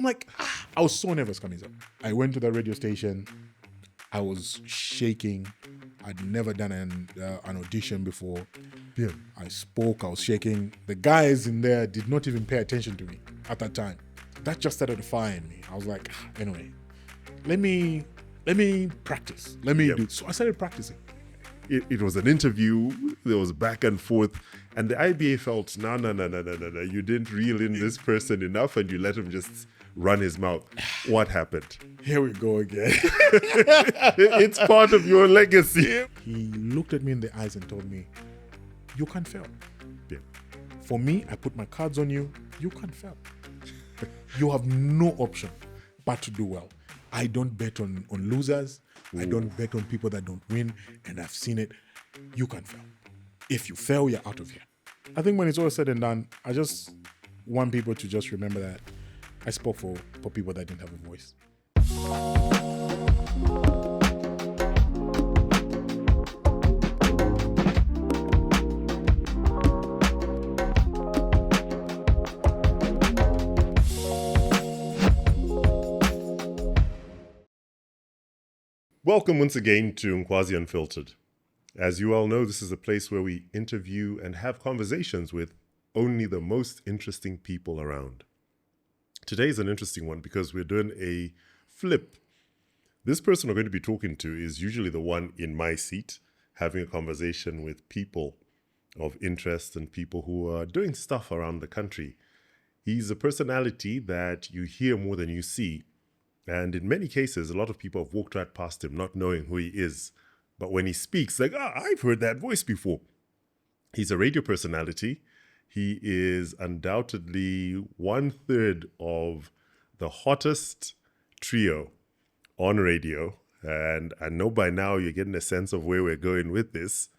I'm like, I was so nervous, Kamiza. I went to the radio station. I was shaking. I'd never done an audition before. Yeah. I spoke, I was shaking. The guys in there did not even pay attention to me at that time. That just started to fire me. I was like, anyway, let me practice. Let me do it. So I started practicing. It was an interview. There was back and forth. And the IBA felt, no. You didn't reel in this person enough and you let him just run his mouth. What happened? Here we go again. It's part of your legacy. He looked at me in the eyes and told me, you can't fail. Yeah. For me, I put my cards on you. You can't fail. You have no option but to do well. I don't bet on losers. Ooh. I don't bet on people that don't win. And I've seen it. You can't fail. If you fail, you're out of here. I think when it's all said and done, I just want people to just remember that I spoke for people that didn't have a voice. Welcome once again to Nkwazi Unfiltered. As you all know, this is a place where we interview and have conversations with only the most interesting people around. Today is an interesting one because we're doing a flip. This person we're going to be talking to is usually the one in my seat, having a conversation with people of interest and people who are doing stuff around the country. He's a personality that you hear more than you see. And in many cases, a lot of people have walked right past him not knowing who he is. But when he speaks, like, I've heard that voice before. He's a radio personality. He is undoubtedly 1/3 of the hottest trio on radio. And I know by now you're getting a sense of where we're going with this.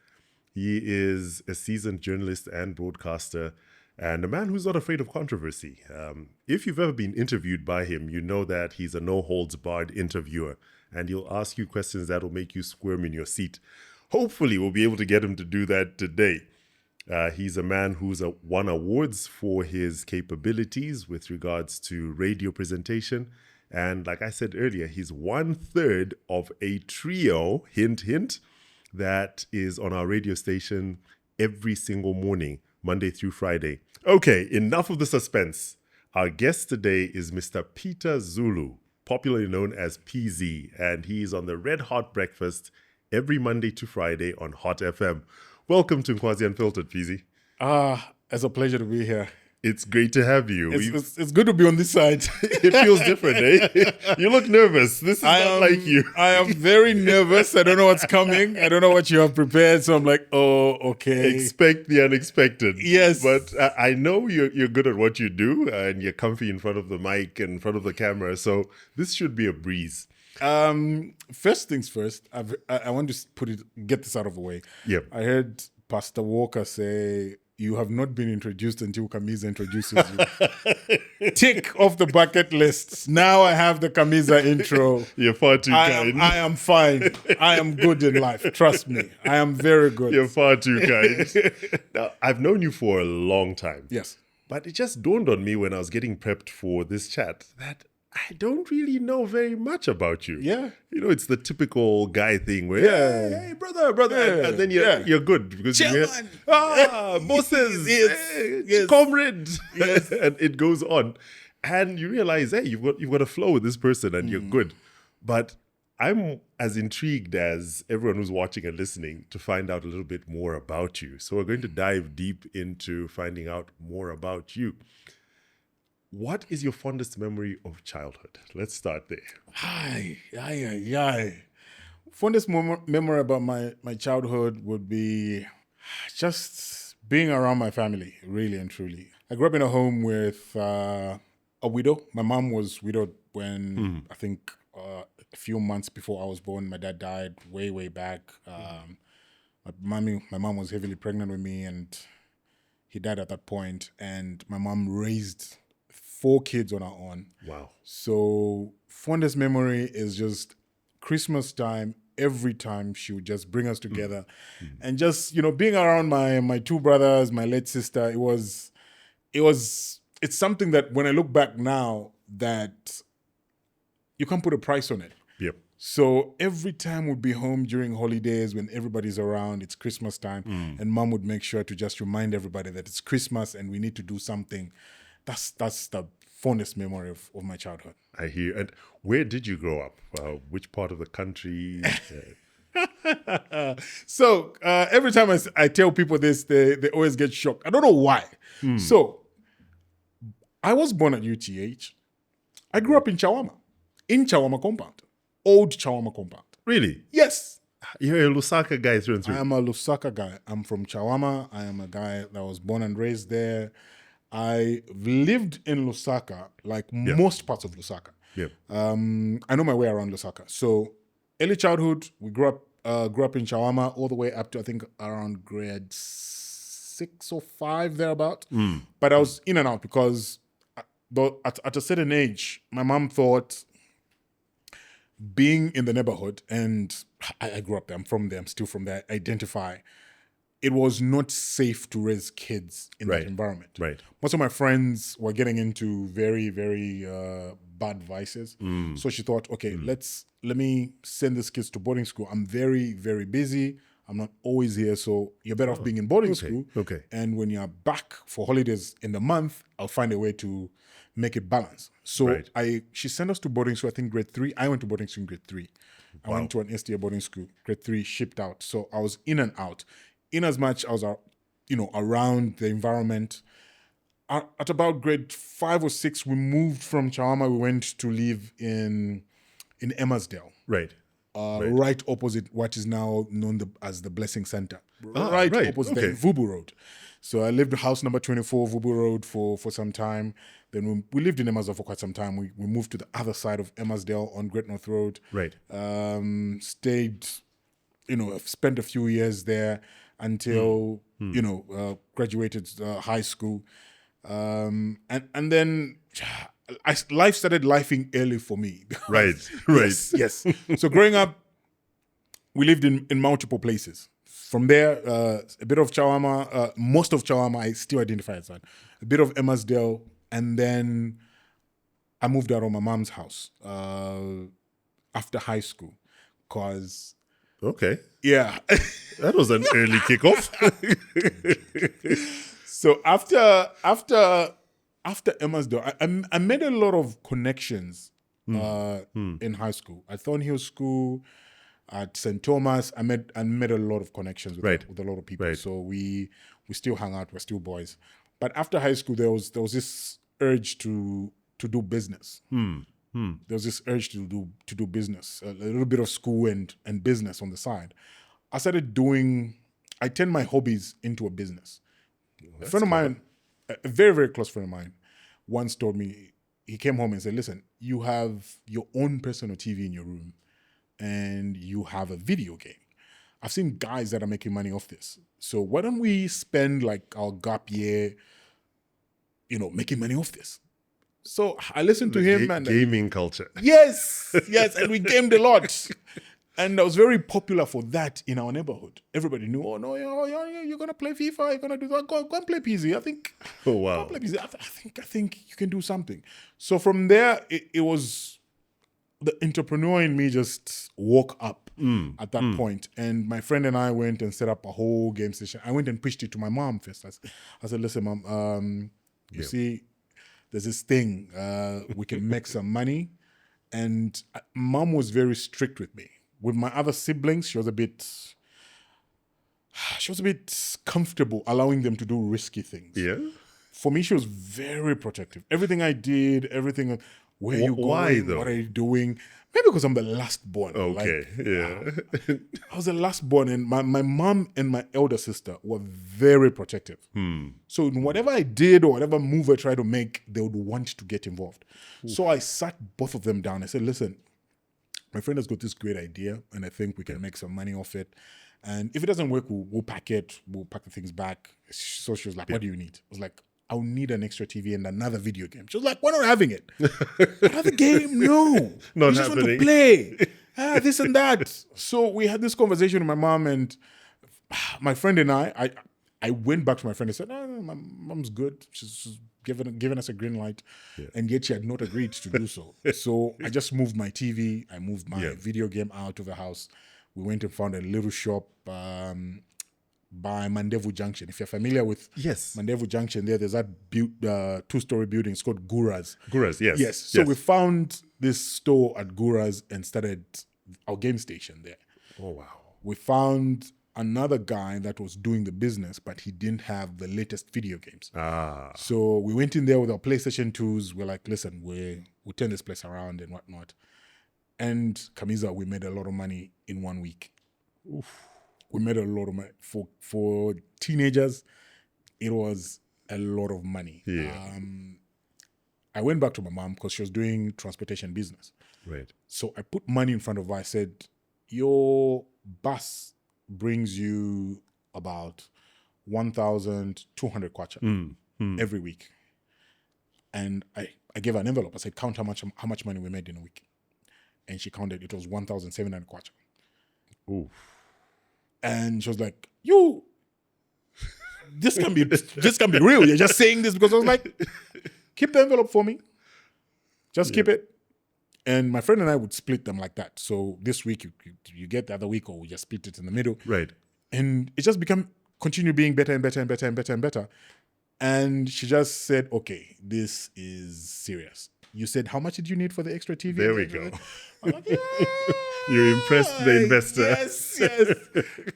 He is a seasoned journalist and broadcaster and a man who's not afraid of controversy. If you've ever been interviewed by him, you know that he's a no-holds-barred interviewer. And he'll ask you questions that will make you squirm in your seat. Hopefully, we'll be able to get him to do that today. He's a man who's won awards for his capabilities with regards to radio presentation. And like I said earlier, he's 1/3 of a trio, hint, hint, that is on our radio station every single morning, Monday through Friday. Okay, enough of the suspense. Our guest today is Mr. Peter Zulu, popularly known as PZee, and he's on the Red Hot Breakfast every Monday to Friday on Hot FM. Welcome to Nkwazi Unfiltered, PZee. It's a pleasure to be here. It's great to have you. It's good to be on this side. It feels different, eh? You look nervous. This is not like you. I am very nervous. I don't know what's coming. I don't know what you have prepared. So I'm like, oh, okay. Expect the unexpected. Yes. But I know you're good at what you do and you're comfy in front of the mic and in front of the camera. So this should be a breeze. First things first, I want to get this out of the way. Yep. I heard Pastor Walker say, you have not been introduced until Kamiza introduces you. Tick off the bucket list. Now I have the Kamiza intro. You're far too kind. I am fine. I am good in life. Trust me. I am very good. You're far too kind. Now, I've known you for a long time. Yes. But it just dawned on me when I was getting prepped for this chat that I don't really know very much about you. Yeah. You know, it's the typical guy thing where, hey, brother. Yeah. And then you're good. Because Chairman. Bosses. Yes. Comrade. Yes. And it goes on. And you realize, hey, you've got a flow with this person and you're good. But I'm as intrigued as everyone who's watching and listening to find out a little bit more about you. So we're going to dive deep into finding out more about you. What is your fondest memory of childhood? Let's start there. Fondest memory about my childhood would be just being around my family, really and truly. I grew up in a home with a widow. My mom was widowed when I think a few months before I was born. My dad died way back. My mom was heavily pregnant with me and he died at that point. And my mom raised 4 kids on our own. Wow. So fondest memory is just Christmas time. Every time she would just bring us together and just, being around my 2 brothers, my late sister, it's something that when I look back now, that you can't put a price on it. Yep. So every time we'd be home during holidays when everybody's around, it's Christmas time, and mom would make sure to just remind everybody that it's Christmas and we need to do something. That's the fondest memory of my childhood. I hear. And where did you grow up? Which part of the country? So every time I tell people this, they always get shocked. I don't know why. So I was born at UTH. I grew up in Chawama compound. Old Chawama compound. Really? Yes. You're a Lusaka guy through and through. I am a Lusaka guy. I'm from Chawama. I am a guy that was born and raised there. I lived in Lusaka, like most parts of Lusaka. Yeah. I know my way around Lusaka. So early childhood, we grew up in Chawama all the way up to I think around grade 6 or 5 thereabout. But I was in and out because at a certain age, my mom thought being in the neighborhood, and I grew up there, I'm from there, I'm still from there, I identify, it was not safe to raise kids in that environment. Right. Most of my friends were getting into very, very bad vices. So she thought, okay, let me send these kids to boarding school. I'm very, very busy. I'm not always here, so you're better off being in boarding school. Okay. And when you're back for holidays in the month, I'll find a way to make it balance. So she sent us to boarding school, I think grade 3. I went to boarding school in grade 3. I went to an STA boarding school, grade 3, shipped out. So I was in and out. In as much I was, around the environment. At about grade 5 or 6, we moved from Chawama. We went to live in Emmersdale. Right. Right opposite what is now known as the Blessing Center. Right opposite the Vubu Road. So I lived house number 24, Vubu Road for some time. Then we lived in Emmersdale for quite some time. We moved to the other side of Emmersdale on Great North Road. Right. Stayed, spent a few years there until, graduated high school. And then life started lifing early for me. Right. Yes. So growing up, we lived in multiple places. From there, a bit of Chawama, most of Chawama, I still identify as that. A bit of Emmersdale, and then I moved out of my mom's house after high school, cause that was an early kickoff. So after Emmersdale, I made a lot of connections in high school. At Thornhill School, at St. Thomas, I made a lot of connections with a lot of people. So we still hang out. We're still boys. But after high school, there was this urge to do business. There was this urge to do business, a little bit of school and business on the side. I turned my hobbies into a business. A friend of mine, a very, very close friend of mine, once told me, he came home and said, listen, you have your own personal TV in your room and you have a video game. I've seen guys that are making money off this. So why don't we spend like our gap year, making money off this? So I listened to him and gaming culture. Yes, and we gamed a lot. And I was very popular for that in our neighborhood. Everybody knew, oh no, you're gonna play FIFA, you're gonna do that. Go and play PZee. I think. Oh wow. Go and play PZee. I think you can do something. So from there, it was the entrepreneur in me just woke up at that point. And my friend and I went and set up a whole game station. I went and pitched it to my mom first. I said, listen, mom, you see, there's this thing, we can make some money. And mom was very strict with me. With my other siblings, she was a bit comfortable allowing them to do risky things. Yeah. For me, she was very protective. Everything I did, everything, where you going, why though? What are you doing? Maybe because I'm the last born. Okay, I was the last born, and my mom and my elder sister were very protective. So in whatever I did or whatever move I tried to make, they would want to get involved. So I sat both of them down. I said, listen, my friend has got this great idea, and I think we can make some money off it. And if it doesn't work, we'll pack it. We'll pack the things back. So she was like, what do you need? I was like, I'll need an extra TV and another video game. She was like, we're not having it. Another game? No. Not we just happening. want to play. This and that. So we had this conversation with my mom, and my friend and I I went back to my friend and said, no, my mom's good. She's given us a green light. Yeah. And yet she had not agreed to do so. So I just moved my TV. I moved my video game out of the house. We went and found a little shop by Mandevu Junction. If you're familiar with Mandevu Junction, there's that 2-story building. It's called Gura's. Gura's, yes. Yes. So we found this store at Gura's and started our game station there. Oh, wow. We found another guy that was doing the business, but he didn't have the latest video games. So we went in there with our PlayStation 2s. We're like, listen, we'll turn this place around and whatnot. And Kamiza, we made a lot of money in 1 week. Oof. We made a lot of money. For teenagers, it was a lot of money. Yeah. I went back to my mom because she was doing transportation business. Right. So I put money in front of her. I said, your bus brings you about 1,200 kwacha every week. And I gave her an envelope. I said, count how much money we made in a week. And she counted, it was 1,700 kwacha. Ooh. And she was like, this can be real. You're just saying this because I was like, keep the envelope for me. Just keep it. And my friend and I would split them like that. So this week you get the other week, or we just split it in the middle. Right. And it just continue being better and better and better and better and better. And she just said, okay, this is serious. You said, how much did you need for the extra TV? There we go. I'm like, yeah. You impressed the investor. Yes.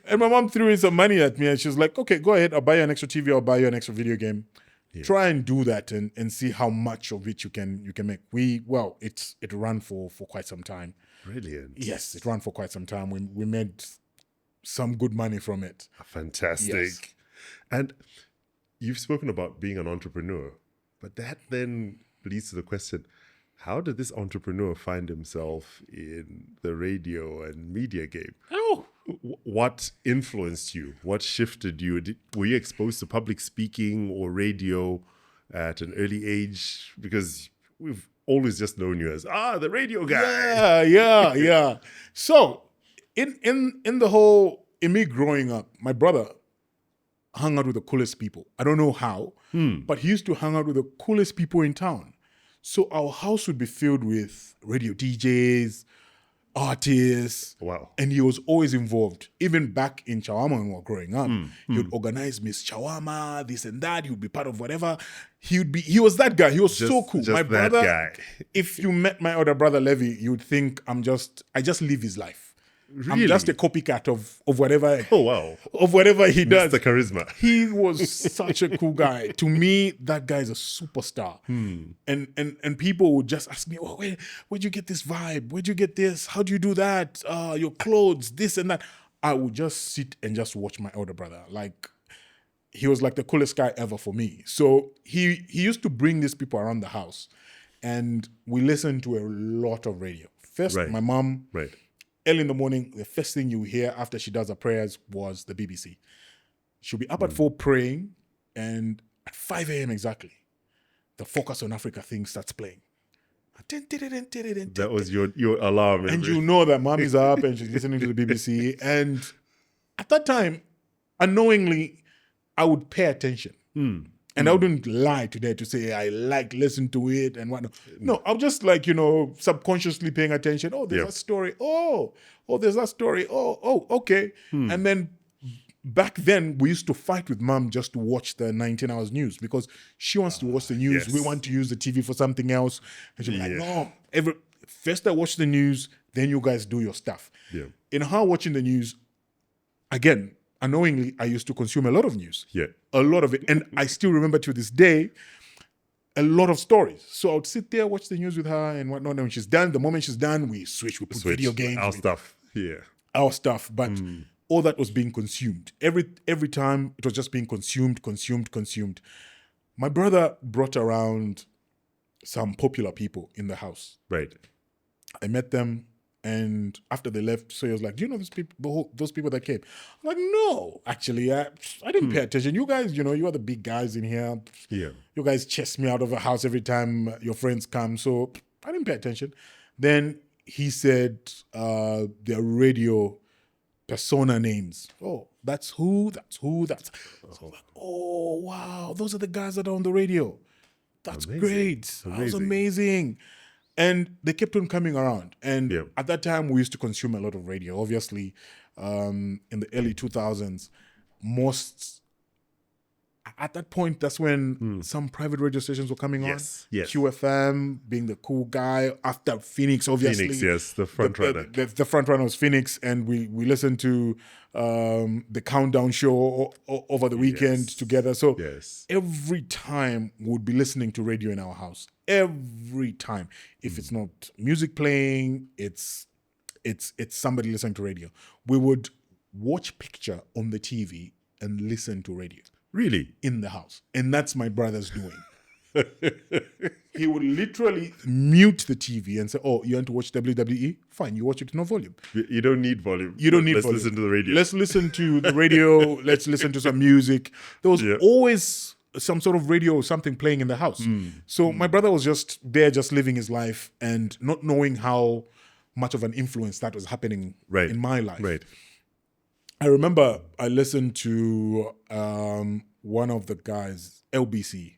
And my mom threw in some money at me and she was like, okay, go ahead. I'll buy you an extra TV. I'll buy you an extra video game. Yeah. Try and do that and see how much of it you can make. It ran for quite some time. Brilliant. Yes, it ran for quite some time. We made some good money from it. Fantastic. Yes. And you've spoken about being an entrepreneur, but that then leads to the question, how did this entrepreneur find himself in the radio and media game? Oh. What influenced you? What shifted you? Were you exposed to public speaking or radio at an early age? Because we've always just known you as, the radio guy. Yeah. So in me growing up, my brother hung out with the coolest people. I don't know how, but he used to hang out with the coolest people in town. So our house would be filled with radio DJs, artists. Wow. And he was always involved. Even back in Chawama when we were growing up, he would organize Miss Chawama, this and that. He would be part of whatever. He was that guy. He was so cool. Just my brother, that guy. If you met my older brother Levi, you'd think I just live his life. Really? I'm just a copycat of whatever. Oh wow! Of whatever he does. Mr. Charisma. He was such a cool guy. To me, that guy is a superstar. And people would just ask me, "Oh, where'd you get this vibe? Where'd you get this? How do you do that? Your clothes, this and that." I would just sit and just watch my older brother. Like, he was like the coolest guy ever for me. So he used to bring these people around the house, and we listened to a lot of radio. First, my mom. Right. Early in the morning, the first thing you hear after she does her prayers was the BBC. She'll be up at 4 praying, and at 5 a.m. exactly, the Focus on Africa thing starts playing. That was your alarm. And you know that mommy's up and she's listening to the BBC. And at that time, unknowingly, I would pay attention. And I wouldn't lie today to say I listen to it and whatnot. No, I'm just subconsciously paying attention. Oh, there's that story. Oh, there's that story. Oh, okay. And then back then, we used to fight with mom just to watch the 19 hours news because she wants to watch the news. Yes. We want to use the TV for something else. And she'll be like, no, first I watch the news, then you guys do your stuff. Yeah. In her watching the news, again, unknowingly, I used to consume a lot of news. Yeah. A lot of it. And I still remember to this day, a lot of stories. So I would sit there, watch the news with her and whatnot. And when she's done, the moment she's done, we put video games. Our stuff. Yeah. Our stuff. But all that was being consumed. Every time it was just being consumed. My brother brought around some popular people in the house. Right. I met them. And after they left, so he was like, do you know those people that came? I'm like, no, actually, I didn't pay attention. You guys, you are the big guys in here. Yeah. You guys chase me out of the house every time your friends come. So I didn't pay attention. Then he said their radio persona names. Oh, that's who. So like, oh wow, those are the guys that are on the radio. That's Amazing. great. That was Amazing. amazing. And they kept on coming around. And Yeah. at that time, we used to consume a lot of radio. Obviously, in the early 2000s, at that point, that's when some private radio stations were coming Yes, on. yes. QFM being the cool guy. After Phoenix, obviously. Phoenix, yes, the front runner. The front runner was Phoenix. And we listened to the Countdown show over the weekend together. So Yes. every time we would be listening to radio in our house. Every time. If it's not music playing, it's somebody listening to radio. We would watch picture on the TV and listen to radio Really? in the house. And that's my brother's doing. He would literally mute the TV and say, oh, you want to watch WWE? Fine, you watch it in no volume. You don't need volume. You don't need Let's volume. listen to the radio. Let's listen to the radio. Let's listen to some music. There was always some sort of radio or something playing in the house. So my brother was just there, just living his life and not knowing how much of an influence that was happening in my life. Right. I remember I listened to one of the guys, LBC.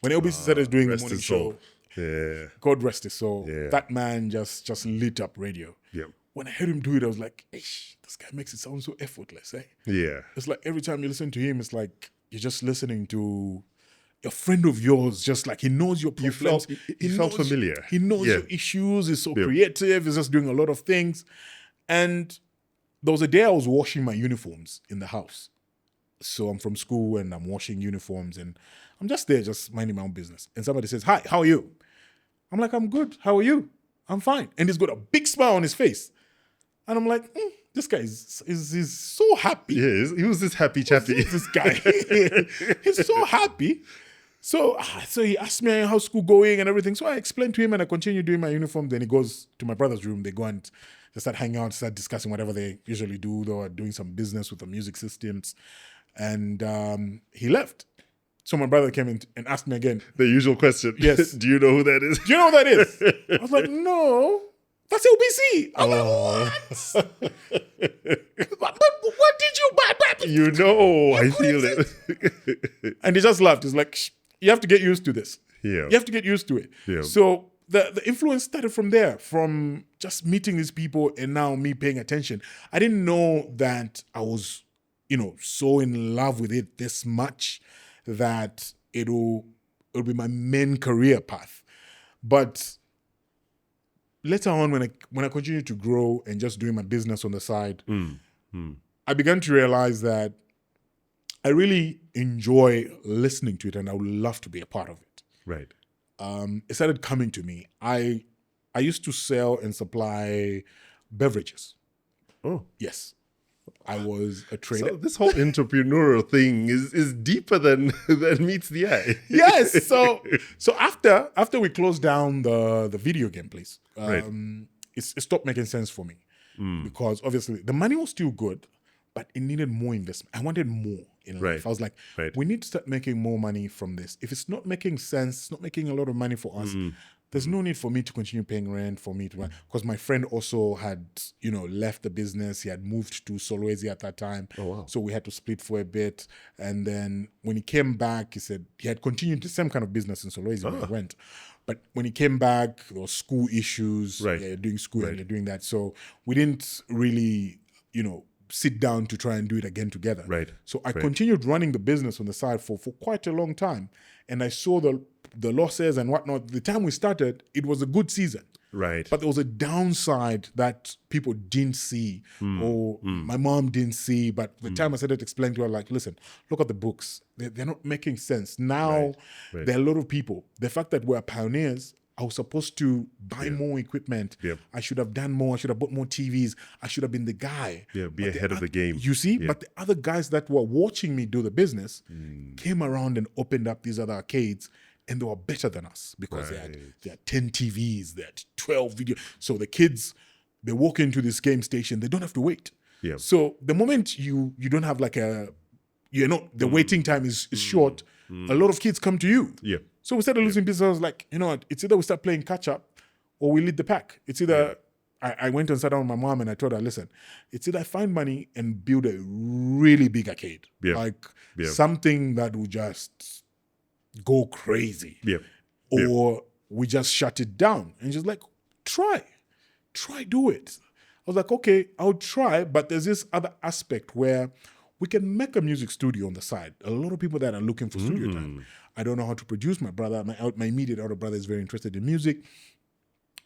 When LBC started doing the Rest morning his show, soul. Yeah. God rest his soul, Yeah. that man just lit up radio. Yeah. When I heard him do it, I was like, "Ish, this guy makes it sound so effortless, eh?" Yeah. It's like every time you listen to him, it's like you're just listening to a friend of yours, just like he knows your problems. You felt familiar. He knows your issues. He's so creative. He's just doing a lot of things. And there was a day I was washing my uniforms in the house. So I'm from school and I'm washing uniforms and I'm just there, just minding my own business. And somebody says, "Hi, how are you?" I'm like, "I'm good. How are you?" "I'm fine." And he's got a big smile on his face. And I'm like, this guy is so happy. Yeah, he was this happy chappy. This guy. He's so happy. So he asked me how's school going and everything. So I explained to him and I continue doing my uniform. Then he goes to my brother's room. They go and they start hanging out, start discussing whatever they usually do. They were doing some business with the music systems. And he left. So my brother came in and asked me again. The usual question. Yes. Do you know who that is? "Do you know who that is?" I was like, "No, that's LBC." I'm like, "What? But what did you buy? You know, I feel it. And he just laughed. He's like, "Shh, you have to get used to this. Yeah. You have to get used to it." Yeah. So the influence started from there, from just meeting these people and now me paying attention. I didn't know that I was, so in love with it this much that it'll be my main career path. But later on, when I continued to grow and just doing my business on the side, I began to realize that I really enjoy listening to it and I would love to be a part of it. Right. It started coming to me. I used to sell and supply beverages. Oh. Yes. I was a trader. So this whole entrepreneurial thing is deeper than meets the eye. Yes. So after we closed down the video game place, it stopped making sense for me because obviously the money was still good, but it needed more investment. I wanted more in life. I was like, we need to start making more money from this. If it's not making sense, it's not making a lot of money for us. There's no need for me to continue paying rent, for me to run. Because my friend also had, left the business. He had moved to Solwezi at that time. Oh, wow. So we had to split for a bit. And then when he came back, he said he had continued the same kind of business in Solwezi where he went. But when he came back, there were school issues. Right. Yeah, you're doing school and you're doing that. So we didn't really, sit down to try and do it again together. Right. So I continued running the business on the side for quite a long time. And I saw the losses and whatnot. The time we started, it was a good season. Right. But there was a downside that people didn't see or my mom didn't see. But the time I started explaining to her, like, listen, look at the books. They're not making sense. Now, there are a lot of people. The fact that we're pioneers, I was supposed to buy more equipment. Yep. I should have done more. I should have bought more TVs. I should have been the guy. Yeah, be ahead of the game. You see? Yeah. But the other guys that were watching me do the business came around and opened up these other arcades and they were better than us because they had 10 TVs, they had 12 video. So the kids, they walk into this game station, they don't have to wait. Yeah. So the moment you don't have like the waiting time is short, a lot of kids come to you. Yeah. So we started losing business. I was like, you know what? It's either we start playing catch up or we lead the pack. It's either I went and sat down with my mom and I told her, listen, it's either I find money and build a really big arcade, like something that will just go crazy, or we just shut it down. And she's like, try do it. I was like, okay, I'll try, but there's this other aspect where we can make a music studio on the side. A lot of people that are looking for studio time. I don't know how to produce. My brother, my immediate older brother is very interested in music.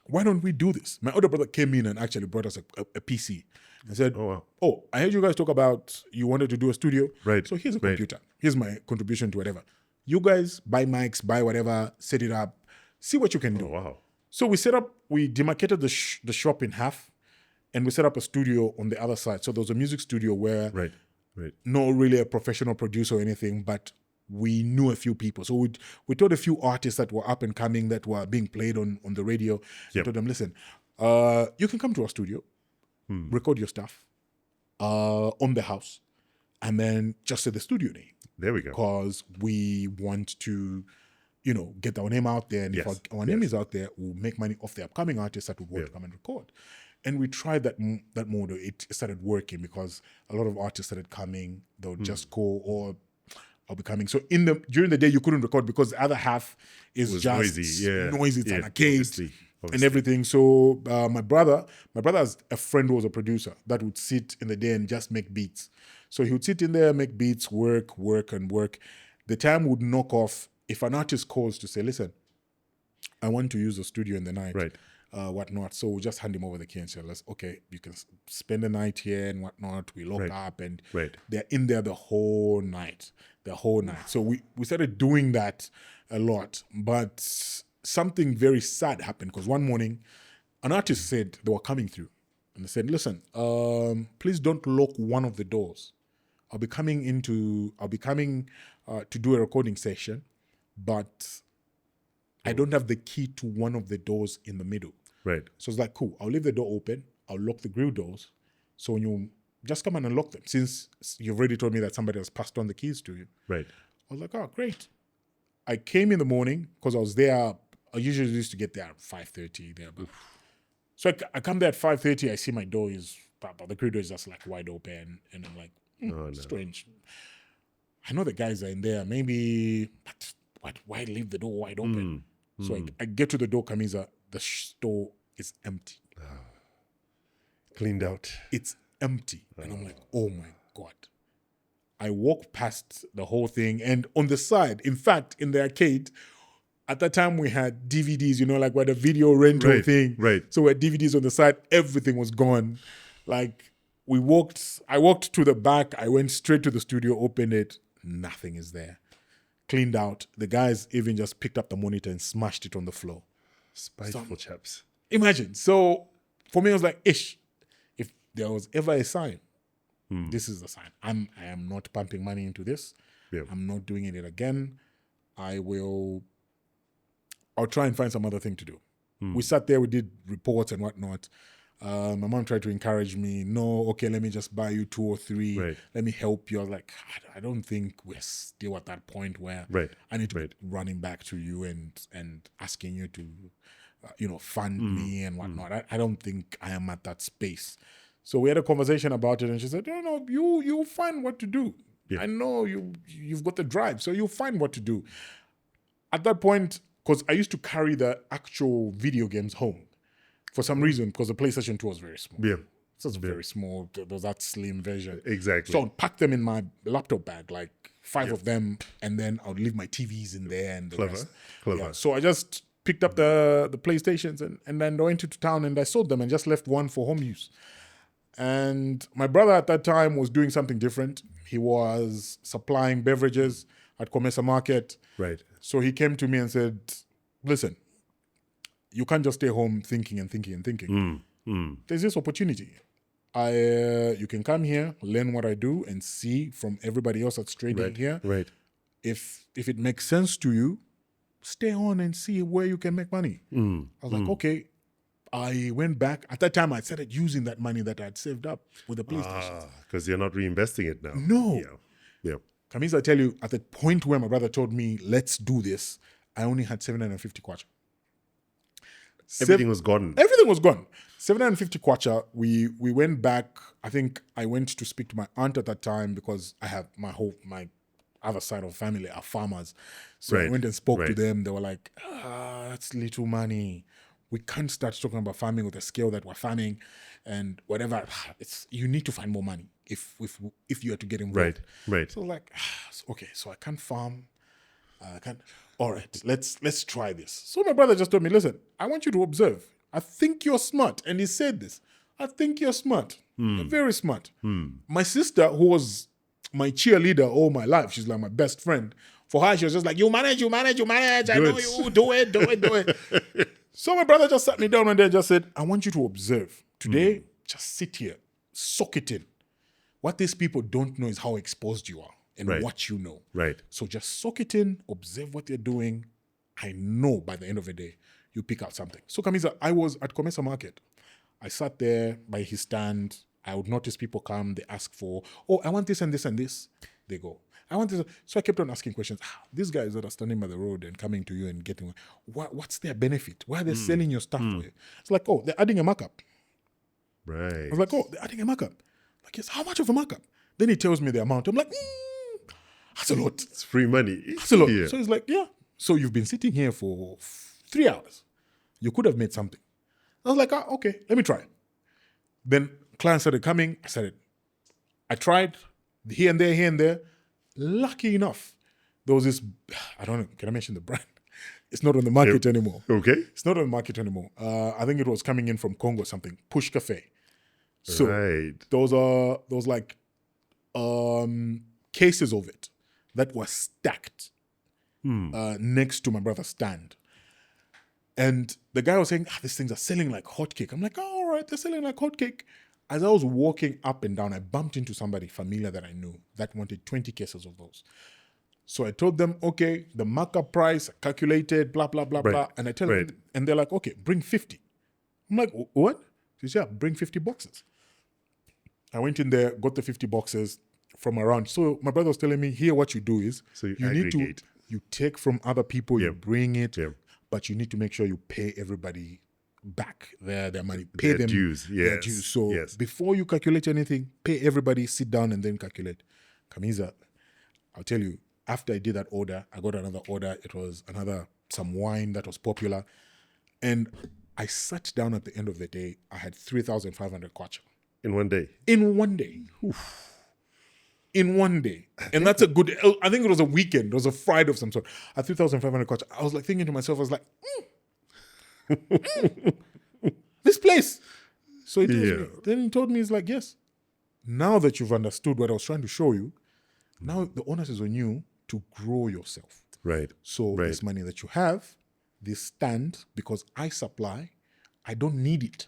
Why don't we do this? My older brother came in and actually brought us a PC and said, oh, I heard you guys talk about you wanted to do a studio. Right. So here's a computer. Here's my contribution to whatever. You guys buy mics, buy whatever, set it up, see what you can do. Oh, wow. So we demarcated the shop in half, and we set up a studio on the other side. So there was a music studio where not really a professional producer or anything, but we knew a few people. So we told a few artists that were up and coming, that were being played on the radio. We told them, listen, you can come to our studio, record your stuff on the house, and then just say the studio name. There we go. Because we want to, get our name out there. And if our name is out there, we'll make money off the upcoming artists that would want to come and record. And we tried that model. It started working because a lot of artists started coming. They would just go, or I'll be coming. So during the day, you couldn't record because the other half is just noisy. It's an arcade and everything. So my brother has a friend who was a producer that would sit in the day and just make beats. So he would sit in there, make beats, work. The time would knock off if an artist calls to say, listen, I want to use the studio in the night. Right. Whatnot. So we'll just hand him over the key and say, okay, you can spend the night here and whatnot. We lock up and they're in there the whole night. So we started doing that a lot. But something very sad happened because one morning an artist said they were coming through and they said, listen, please don't lock one of the doors. I'll be coming to do a recording session, but I don't have the key to one of the doors in the middle. Right. So it's like, cool, I'll leave the door open. I'll lock the grill doors. So when you just come and unlock them, since you've already told me that somebody has passed on the keys to you. Right. I was like, oh, great. I came in the morning because I was there. I usually used to get there at 5:30 there. But so I come there at 5:30. I see my door the grill door is just like wide open. And I'm like, strange. I know the guys are in there. Maybe, but why leave the door wide open? So I get to the door, Kamiza, the store is empty. Cleaned out. It's empty. And I'm like, oh my God. I walk past the whole thing, and on the side, in fact, in the arcade, at that time we had DVDs, like where the video rental thing. Right. So we had DVDs on the side, everything was gone. Like I walked to the back, I went straight to the studio, opened it, nothing is there. Cleaned out. The guys even just picked up the monitor and smashed it on the floor. Spiteful chaps. Imagine. So for me, I was like, if there was ever a sign, this is the sign. I am not pumping money into this. Yeah. I'm not doing it again. I'll try and find some other thing to do. We sat there, we did reports and whatnot. My mom tried to encourage me. No, okay, let me just buy you 2 or 3. Right. Let me help you. I was like, I don't think we're still at that point where I need to be running back to you and asking you to, fund me and whatnot. I don't think I am at that space. So we had a conversation about it, and she said, no, you'll find what to do. Yeah. I know you've got the drive, so you'll find what to do. At that point, because I used to carry the actual video games home. For some reason, because the PlayStation 2 was very small. Yeah. It was very small. There was that slim version. Exactly. So I'd pack them in my laptop bag, like 5 of them, and then I'd leave my TVs in there and the rest. Clever. Yeah. So I just picked up the PlayStations and then went into town and I sold them and just left one for home use. And my brother at that time was doing something different. He was supplying beverages at Comesa Market. Right. So he came to me and said, listen, you can't just stay home thinking. There's this opportunity. You can come here, learn what I do, and see from everybody else that's trading here. Right. If it makes sense to you, stay on and see where you can make money. I was like, okay. I went back. At that time, I started using that money that I had saved up with the PlayStation. Because you're not reinvesting it now. No. Yeah. Kamisa, I tell you, at the point where my brother told me, let's do this, I only had 750 kwacha. Everything was gone. Everything was gone. 750 kwacha. We went back. I think I went to speak to my aunt at that time because I have my other side of family are farmers. So I went and spoke to them. They were like, that's little money. We can't start talking about farming with the scale that we're farming and whatever. You need to find more money if you are to get involved. Right. So like, okay, so I can't farm. I can't. All right, let's try this. So my brother just told me, listen, I want you to observe. I think you're smart. And he said this. I think you're smart. You're very smart. My sister, who was my cheerleader all my life, she's like my best friend. For her, she was just like, you manage. I know you, do it. So my brother just sat me down one day and just said, I want you to observe. Today, just sit here, soak it in. What these people don't know is how exposed you are and what you know. Right. So just soak it in, observe what they're doing. I know by the end of the day, you pick out something. So Kamiza, I was at Komesa Market. I sat there by his stand. I would notice people come, they ask for, I want this and this and this. They go, I want this. So I kept on asking questions. These guys that are standing by the road and coming to you and getting, what's their benefit? Why are they selling your stuff for you? It's like, they're adding a markup. Right. I was like, they're adding a markup. Like, yes, how much of a markup? Then he tells me the amount. I'm like, that's a lot. It's free money. That's a lot. Yeah. So he's like, yeah. So you've been sitting here for 3 hours. You could have made something. I was like, okay, let me try. Then clients started coming. I tried here and there. Lucky enough, there was this, I don't know, can I mention the brand? It's not on the market anymore. Okay. It's not on the market anymore. I think it was coming in from Congo or something. Push Cafe. So those like cases of it that were stacked next to my brother's stand. And the guy was saying, these things are selling like hotcake. I'm like, all right, they're selling like hotcake. As I was walking up and down, I bumped into somebody familiar that I knew that wanted 20 cases of those. So I told them, okay, the markup price, calculated, blah, blah, blah, blah. And I tell them, and they're like, okay, bring 50. I'm like, what? He says, yeah, bring 50 boxes. I went in there, got the 50 boxes from around. So my brother was telling me, here what you do is, so you need to, you take from other people, you bring it, but you need to make sure you pay everybody back their money, pay their them dues. Their dues. So before you calculate anything, pay everybody, sit down and then calculate. Kamiza, I'll tell you, after I did that order, I got another order. It was some wine that was popular. And I sat down at the end of the day. I had 3,500 kwacha. In one day? In one day. Oof. In one day. And that's a good, I think it was a weekend. It was a Friday of some sort. At 3,500 kwacha. I was like thinking to myself, I was like, this place. So he tells me. Then he told me, he's like, yes, now that you've understood what I was trying to show you, now the onus is on you to grow yourself. Right. So this money that you have, this stand, because I supply, I don't need it.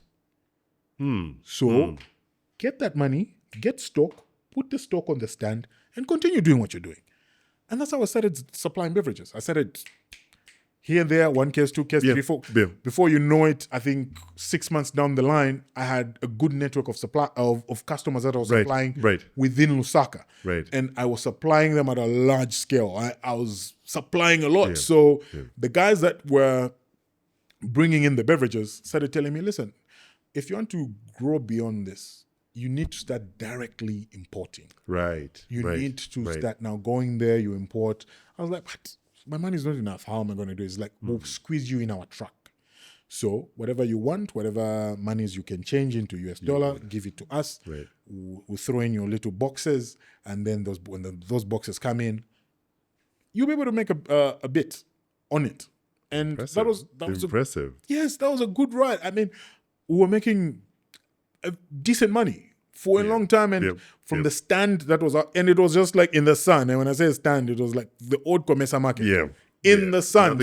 So get that money, get stock, put the stock on the stand, and continue doing what you're doing. And that's how I started supplying beverages. I started here and there, 1 case, 2 case, 3, 4. Before you know it, I think 6 months down the line, I had a good network of supply of customers that I was supplying within Lusaka. Right. And I was supplying them at a large scale. I was supplying a lot. So the guys that were bringing in the beverages started telling me, listen, if you want to grow beyond this, you need to start directly importing. Right. You need to start now going there, you import. I was like, but my money's not enough. How am I going to do it? It's like, we'll squeeze you in our truck. So whatever you want, whatever monies you can change into US dollar, give it to us. Right. We'll throw in your little boxes. And then when those boxes come in, you'll be able to make a bit on it. And that was impressive. Yes, that was a good ride. I mean, we were making decent money for a long time, and from the stand that was, and it was just like in the sun. And when I say stand, it was like the old Komesa Market in the sun.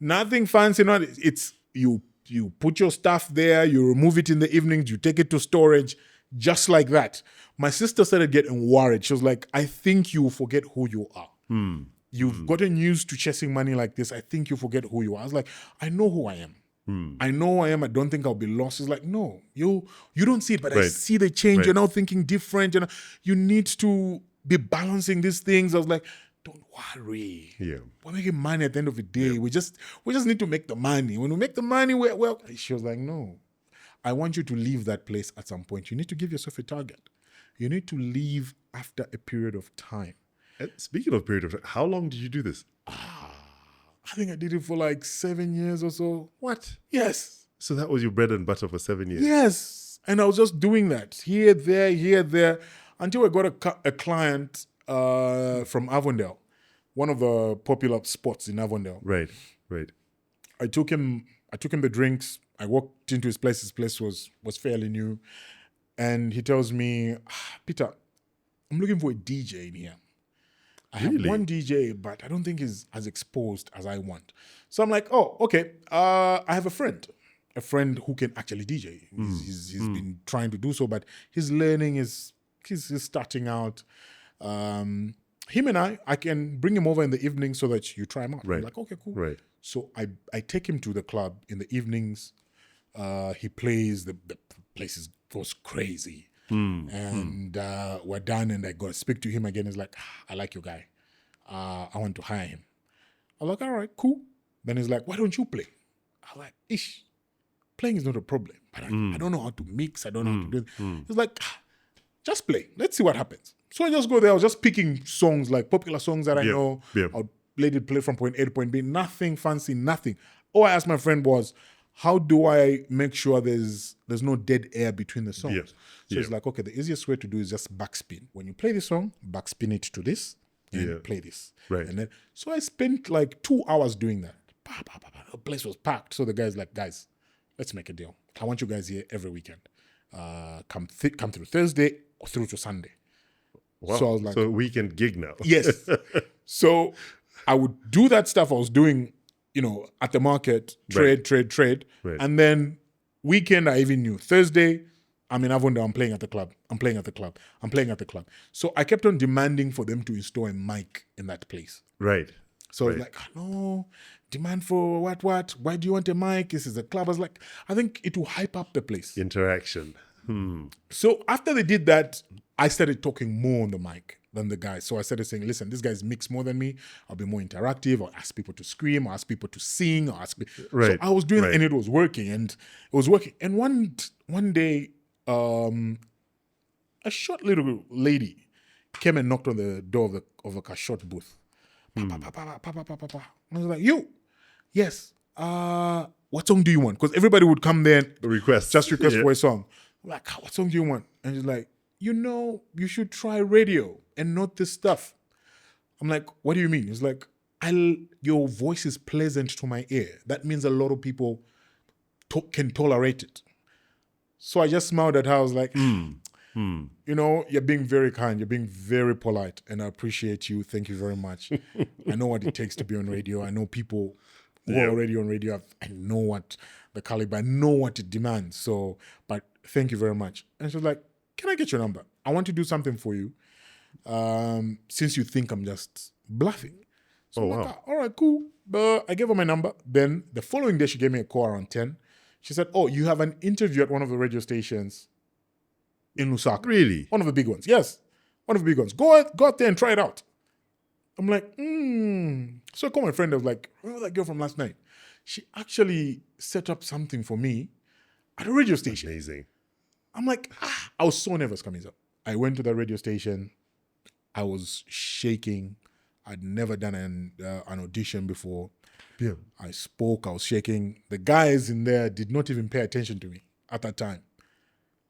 Nothing fancy. It's you put your stuff there, you remove it in the evenings, you take it to storage, just like that. My sister started getting worried. She was like, I think you forget who you are. You've gotten used to chasing money like this. I think you forget who you are. I was like, I know who I am. I know who I am. I don't think I'll be lost. It's like, no, you don't see it, but I see the change. You're now thinking different. You need to be balancing these things. I was like, don't worry. Yeah. We're making money at the end of the day. We just need to make the money. When we make the money, well, she was like, no, I want you to leave that place at some point. You need to give yourself a target. You need to leave after a period of time. And speaking of period of time, how long did you do this? I think I did it for like 7 years or so. What? Yes. So that was your bread and butter for 7 years? Yes. And I was just doing that here, there, until I got a client from Avondale, one of the popular spots in Avondale. Right. I took him the drinks. I walked into his place. His place was fairly new. And he tells me, Peter, I'm looking for a DJ in here. I have one DJ, but I don't think he's as exposed as I want. So I'm like, oh, okay. I have a friend who can actually DJ. He's been trying to do so, but he's learning. He's starting out. Him and I can bring him over in the evening so that you try him out. Right. I'm like, okay, cool. Right. So I take him to the club in the evenings. He plays. The place goes crazy. And we're done, and I go to speak to him again. He's like, I like your guy. I want to hire him. I'm like, all right, cool. Then he's like, why don't you play? I'm like, playing is not a problem, but I don't know how to mix. I don't know how to do it. He's like, just play. Let's see what happens. So I just go there. I was just picking songs, like popular songs that I know. I'll let it play from point A to point B. Nothing fancy, nothing. All I asked my friend was, how do I make sure there's no dead air between the songs? So it's like, okay, the easiest way to do is just backspin. When you play the song, backspin it to this and play this. Right. And then, so I spent like 2 hours doing that. The place was packed. So the guy's like, guys, let's make a deal. I want you guys here every weekend. Come through Thursday or through to Sunday. Wow. So I was like, so weekend gig now. Yes. So I would do that stuff I was doing, at the market, trade. Right. And then weekend, I even knew. Thursday, I'm in Avondale, I'm playing at the club. So I kept on demanding for them to install a mic in that place. Right. So I was like, no, demand for what? Why do you want a mic? This is a club. I was like, I think it will hype up the place. Interaction. So after they did that, I started talking more on the mic than the guy. So I started saying, listen, this guy's mix more than me. I'll be more interactive. I'll ask people to scream. I'll ask people to sing. So I was doing it, and it was working. And one day, a short little lady came and knocked on the door of a short booth. And I was like, you? Yes. What song do you want? Because everybody would come there and request for a song. I'm like, what song do you want? And she's like, you should try radio and not this stuff. I'm like, what do you mean? He's like, your voice is pleasant to my ear. That means a lot of people can tolerate it. So I just smiled at her. I was like, you're being very kind. You're being very polite. And I appreciate you. Thank you very much. I know what it takes to be on radio. I know people who are already on radio. I know what the caliber, I know what it demands. So, but thank you very much. And she was like, can I get your number? I want to do something for you. Since you think I'm just bluffing. So I'm like, all right, cool. But I gave her my number. Then the following day, she gave me a call around 10. She said, oh, you have an interview at one of the radio stations in Lusaka. Really? One of the big ones. Yes. One of the big ones. Go out there and try it out. I'm like, So I called my friend. I was like, remember that girl from last night? She actually set up something for me at a radio station. Amazing. I'm like, I was so nervous coming up. I went to the radio station. I was shaking. I'd never done an audition before. Yeah. I spoke. I was shaking. The guys in there did not even pay attention to me at that time.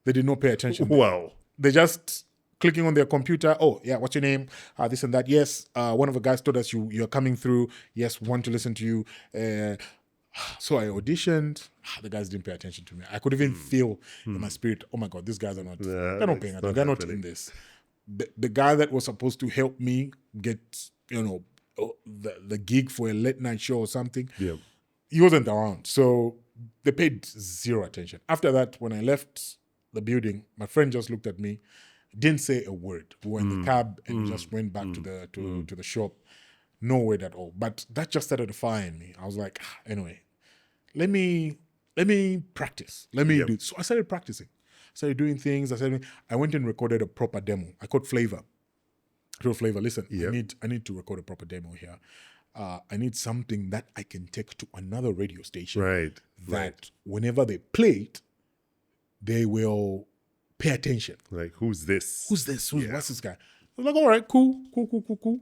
They did not pay attention. Wow. They just clicking on their computer. Oh, yeah, what's your name? This and that. Yes, one of the guys told us you're coming through. Yes, want to listen to you. So I auditioned. The guys didn't pay attention to me. I could even feel in my spirit, oh my God, these guys are not, they're not paying attention. They're not in this. The guy that was supposed to help me get, the gig for a late night show or something, he wasn't around. So they paid zero attention. After that, when I left the building, my friend just looked at me, didn't say a word. We were in the cab and just went back to the shop. No word at all. But that just started to fire in me. I was like, anyway, let me practice. Let me do it. So I started practicing. I started doing things. I went and recorded a proper demo. I called Flavor. told Flavor, listen, Yep. I need to record a proper demo here. I need something that I can take to another radio station. Right. That whenever they play it, they will pay attention. Like, who's this? What's this guy? I was like, all right, cool.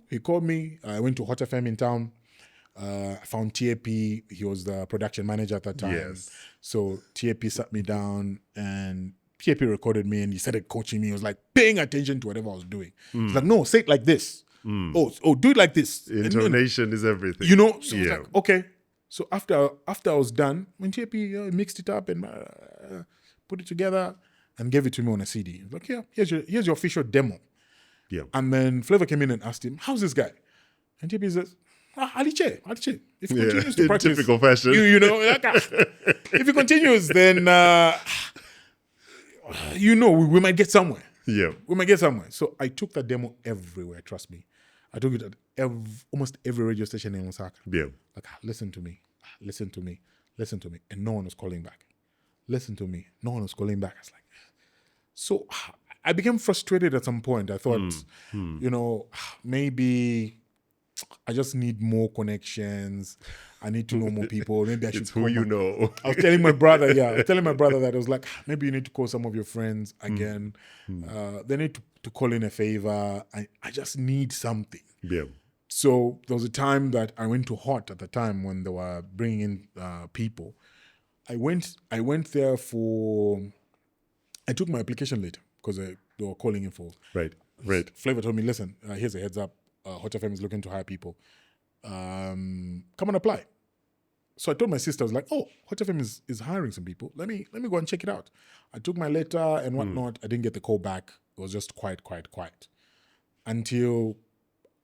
He called me. I went to Hot FM in town. I found TAP. He was the production manager at that time. Yes. So TAP sat me down and TAP recorded me and he started coaching me. He was like paying attention to whatever I was doing. He's like, no, say it like this. Oh, do it like this. Intonation is everything. So I was like, okay. So after I was done, when TAP mixed it up and put it together and gave it to me on a CD. He was like, yeah, here's your official demo. Yeah. And then Flavor came in and asked him, how's this guy? And TAP says, Alice. If he continues to In practice, typical fashion. If he continues, then we might get somewhere. Yeah. We might get somewhere. So I took that demo everywhere. Trust me, I took it at almost every radio station in Osaka. Yeah. Like, listen to me, and no one was calling back. Listen to me, no one was calling back. I was like, so I became frustrated at some point. I thought, maybe I just need more connections. I need to know more people. Maybe I should. It's who you know. I was telling my brother, that I was like, maybe you need to call some of your friends again. They need to call in a favor. I just need something. Yeah. So there was a time that I went to Hot at the time when they were bringing in people. I went there I took my application later because they were calling in for. Right. Flavor told me, listen, here's a heads up. Hot FM is looking to hire people. Come and apply. So I told my sister, I was like, oh, Hot FM is hiring some people. Let me go and check it out. I took my letter and whatnot. I didn't get the call back. It was just quiet. Until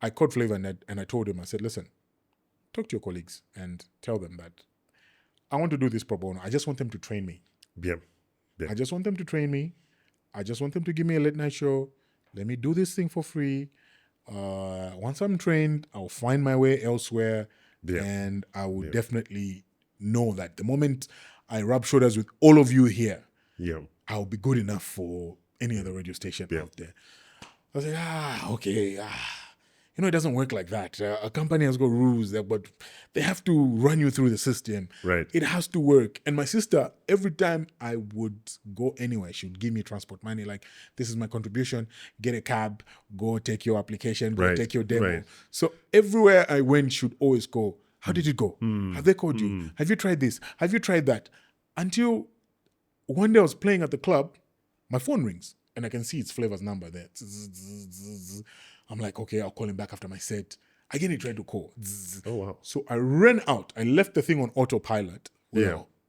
I called Flavor and I told him, I said, listen, talk to your colleagues and tell them that I want to do this pro bono. I just want them to train me. Yeah. I just want them to train me. I just want them to give me a late night show. Let me do this thing for free. Once I'm trained, I'll find my way elsewhere, and I will definitely know that the moment I rub shoulders with all of you here, I'll be good enough for any other radio station out there. I was like, okay. It doesn't work like that. A company has got rules, but they have to run you through the system. Right. It has to work. And my sister, every time I would go anywhere, she would give me transport money. Like, this is my contribution. Get a cab. Go take your application. Go take your demo. Right. So everywhere I went, she'd always go, how did it go? Have they called you? Have you tried this? Have you tried that? Until one day I was playing at the club, my phone rings. And I can see it's Flavor's number there. I'm like, okay, I'll call him back after my set. Again, he tried to call. Oh, wow. So I ran out. I left the thing on autopilot.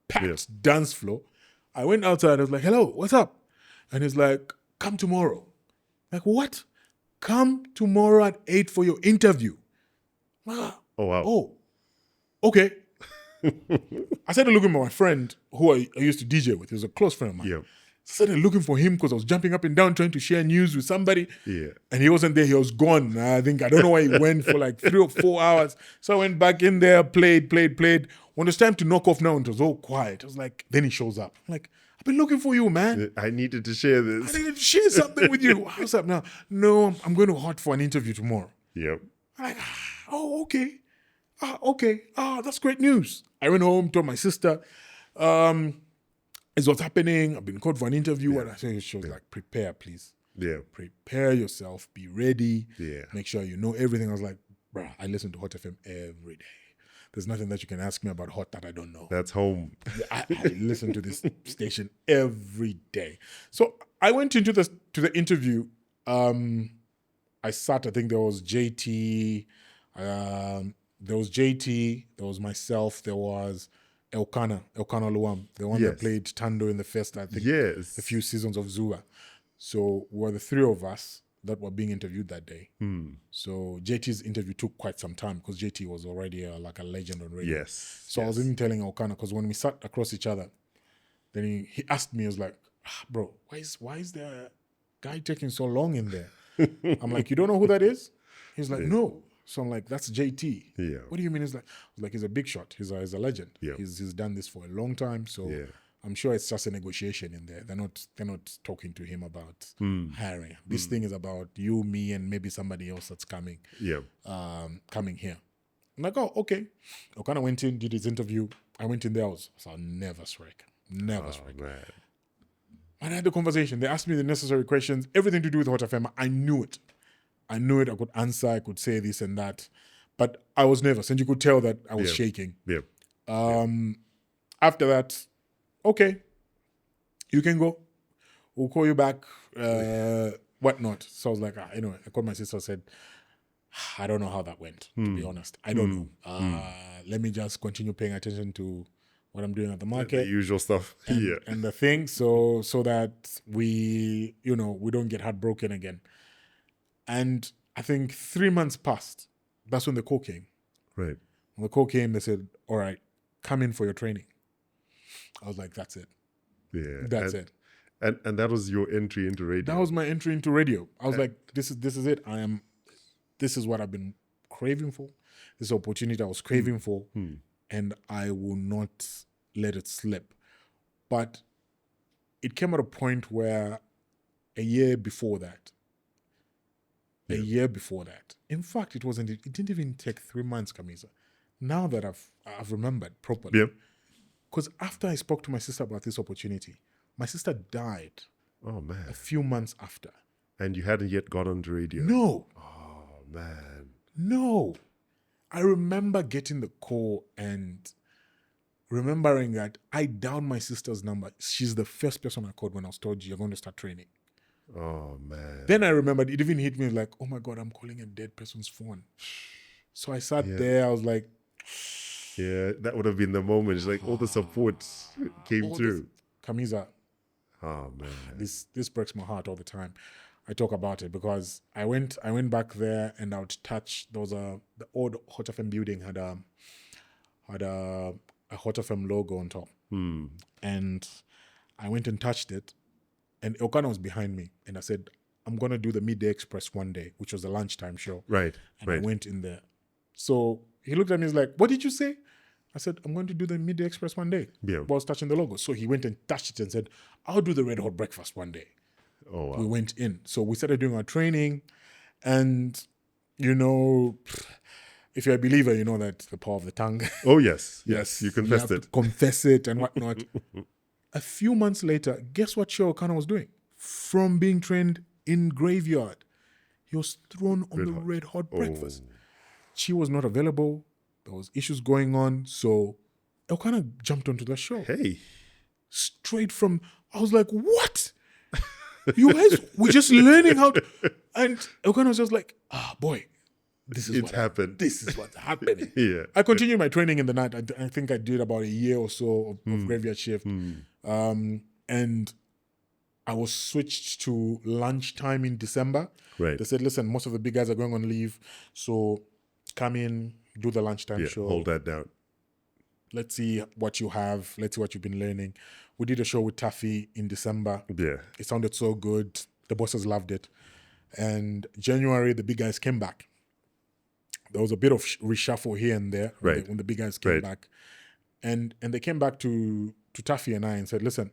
Packed dance floor. I went outside. I was like, hello, what's up? And he's like, come tomorrow. Like, what? Come tomorrow at 8 for your interview. Oh, wow. Oh, okay. I started looking for my friend who I used to DJ with. He was a close friend of mine. Yeah. Started looking for him because I was jumping up and down trying to share news with somebody. Yeah. And he wasn't there. He was gone. I don't know where he went for like 3 or 4 hours. So I went back in there, played. When it's time to knock off now, it was all quiet. I was like, then he shows up. I'm like, I've been looking for you, man. I needed to share this. I needed to share something with you. What's up now? No, I'm going to Hot for an interview tomorrow. Yep. I'm like, oh, okay. Okay. That's great news. I went home, told my sister, is what's happening. I've been called for an interview. And I think she was like, prepare, please. Yeah. Prepare yourself. Be ready. Yeah. Make sure you know everything. I was like, bruh, I listen to Hot FM every day. There's nothing that you can ask me about Hot that I don't know. That's home. I listen to this station every day. So I went into to the interview. I sat, I think there was JT. There was myself. There was Elkanah Luam, the one that played Tando in the first, I think, a few seasons of Zua. So we were the three of us that were being interviewed that day. So JT's interview took quite some time because JT was already like a legend on radio. Yes. So I was even telling Elkanah, because when we sat across each other, then he asked me, he was like, bro, why is there a guy taking so long in there? I'm like, you don't know who that is? He's like, no. So I'm like, that's JT. Yeah. What do you mean? He's like, he's a big shot. He's a legend. Yeah. He's done this for a long time. So I'm sure it's just a negotiation in there. They're not talking to him about hiring. This thing is about you, me, and maybe somebody else that's coming. Yeah. Coming here. I'm like, oh, okay. I kind of went in, did his interview. I went in there. I was nervous, Rick. Nervous, Rick. Man. And I had the conversation. They asked me the necessary questions, everything to do with Hot FM. I knew it. I could answer. I could say this and that. But I was nervous, and you could tell that I was shaking. Yeah. After that, okay, you can go. We'll call you back, whatnot. So I was like, anyway, I called my sister, said, I don't know how that went, to be honest. I don't know. Let me just continue paying attention to what I'm doing at the market. The usual stuff. And the thing, so that we don't get heartbroken again. And I think 3 months passed. That's when the call came. Right. When the call came, they said, all right, come in for your training. I was like, that's it. Yeah. That's it. And that was your entry into radio. That was my entry into radio. I was like, this is it. This is what I've been craving for. This opportunity I was craving for. And I will not let it slip. But it came at a point where a year before that, in fact, it didn't even take 3 months, Kamisa. Now that I've remembered properly. Yep. Because after I spoke to my sister about this opportunity, my sister died. Oh, man. A few months after. And you hadn't yet got onto radio? No. Oh, man. No. I remember getting the call and remembering that I dialed my sister's number. She's the first person I called when I was told you're going to start training. Oh, man. Then I remembered, it even hit me like, oh my God, I'm calling a dead person's phone. So I sat there, I was like... Yeah, that would have been the moment. It's like all the support came through. Kamisa. Oh, man. This breaks my heart all the time. I talk about it because I went back there and I would touch, the old Hot FM building had a Hot FM logo on top. And I went and touched it, and Elkanah was behind me, and I said, I'm going to do the Midday Express one day, which was a lunchtime show. Right. And I went in there. So he looked at me, he's like, what did you say? I said, I'm going to do the Midday Express one day. Yeah. While touching the logo. So he went and touched it and said, I'll do the Red Hot Breakfast one day. Oh, wow. We went in. So we started doing our training. And, if you're a believer, you know that the power of the tongue. Oh, yes. Yes. You confessed it. Confess it and whatnot. A few months later, guess what show Kana was doing? From being trained in Graveyard, he was thrown on the Red Hot Breakfast. She was not available. There was issues going on. So Elkanah jumped onto the show. Hey. Straight from, I was like, what? You guys were just learning how to, and Elkanah was just like, boy, this is what happened. This is what's happening. Yeah. I continued my training in the night. I think I did about a year or so of graveyard shift. And I was switched to lunchtime in December. Right. They said, listen, most of the big guys are going on leave. So come in, do the lunchtime show. Hold that down. Let's see what you have. Let's see what you've been learning. We did a show with Taffy in December. Yeah. It sounded so good. The bosses loved it. And January, the big guys came back. There was a bit of reshuffle here and there when the big guys came back. And they came back to Taffy and I and said, listen,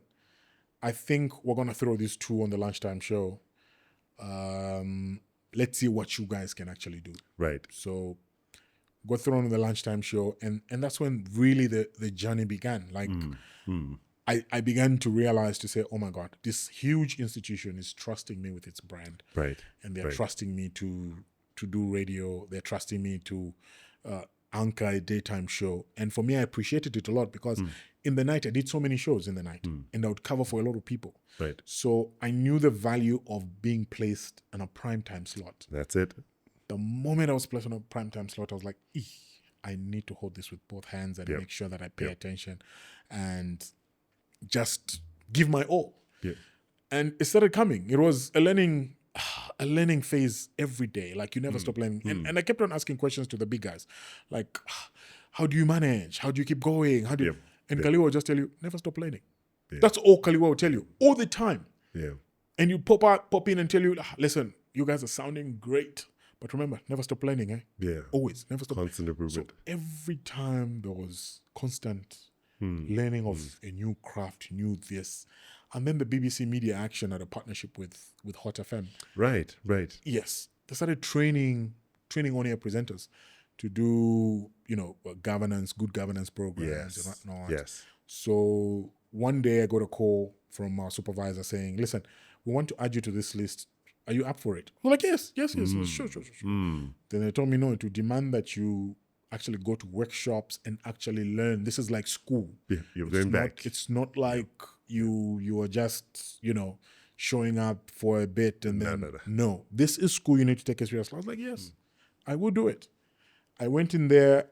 I think we're going to throw these two on the lunchtime show. Let's see what you guys can actually do. Right. So got thrown on the lunchtime show. And that's when really the journey began. Like I began to realize, to say, oh my God, this huge institution is trusting me with its brand. Right. And they're trusting me to do radio. They're trusting me to anchor a daytime show. And for me, I appreciated it a lot because in the night, I did so many shows in the night and I would cover for a lot of people. Right. So I knew the value of being placed in a primetime slot. That's it. The moment I was placed on a primetime slot, I was like, I need to hold this with both hands and make sure that I pay attention and just give my all. Yeah. And it started coming. It was a learning phase every day. Like you never stop learning. And I kept on asking questions to the big guys. Like, how do you manage? How do you keep going? How do you... And Kaliwa will just tell you, never stop learning. Yeah. That's all Kaliwa will tell you all the time. Yeah. And you pop in and tell you, listen, you guys are sounding great. But remember, never stop learning, eh? Yeah. Always. Never stop. Constant improvement. So every time there was constant learning of a new craft, new this. And then the BBC Media Action had a partnership with Hot FM. Right. Yes, they started training on-air presenters to do, good governance programs and whatnot. Yes. So one day I got a call from our supervisor saying, listen, we want to add you to this list. Are you up for it? I'm like, yes, sure. Then they told me, no, to demand that you actually go to workshops and actually learn. This is like school. Yeah, you're going back. It's not like you are just, showing up for a bit and then, no, this is school. You need to take it seriously. I was like, yes, I will do it. I went in there,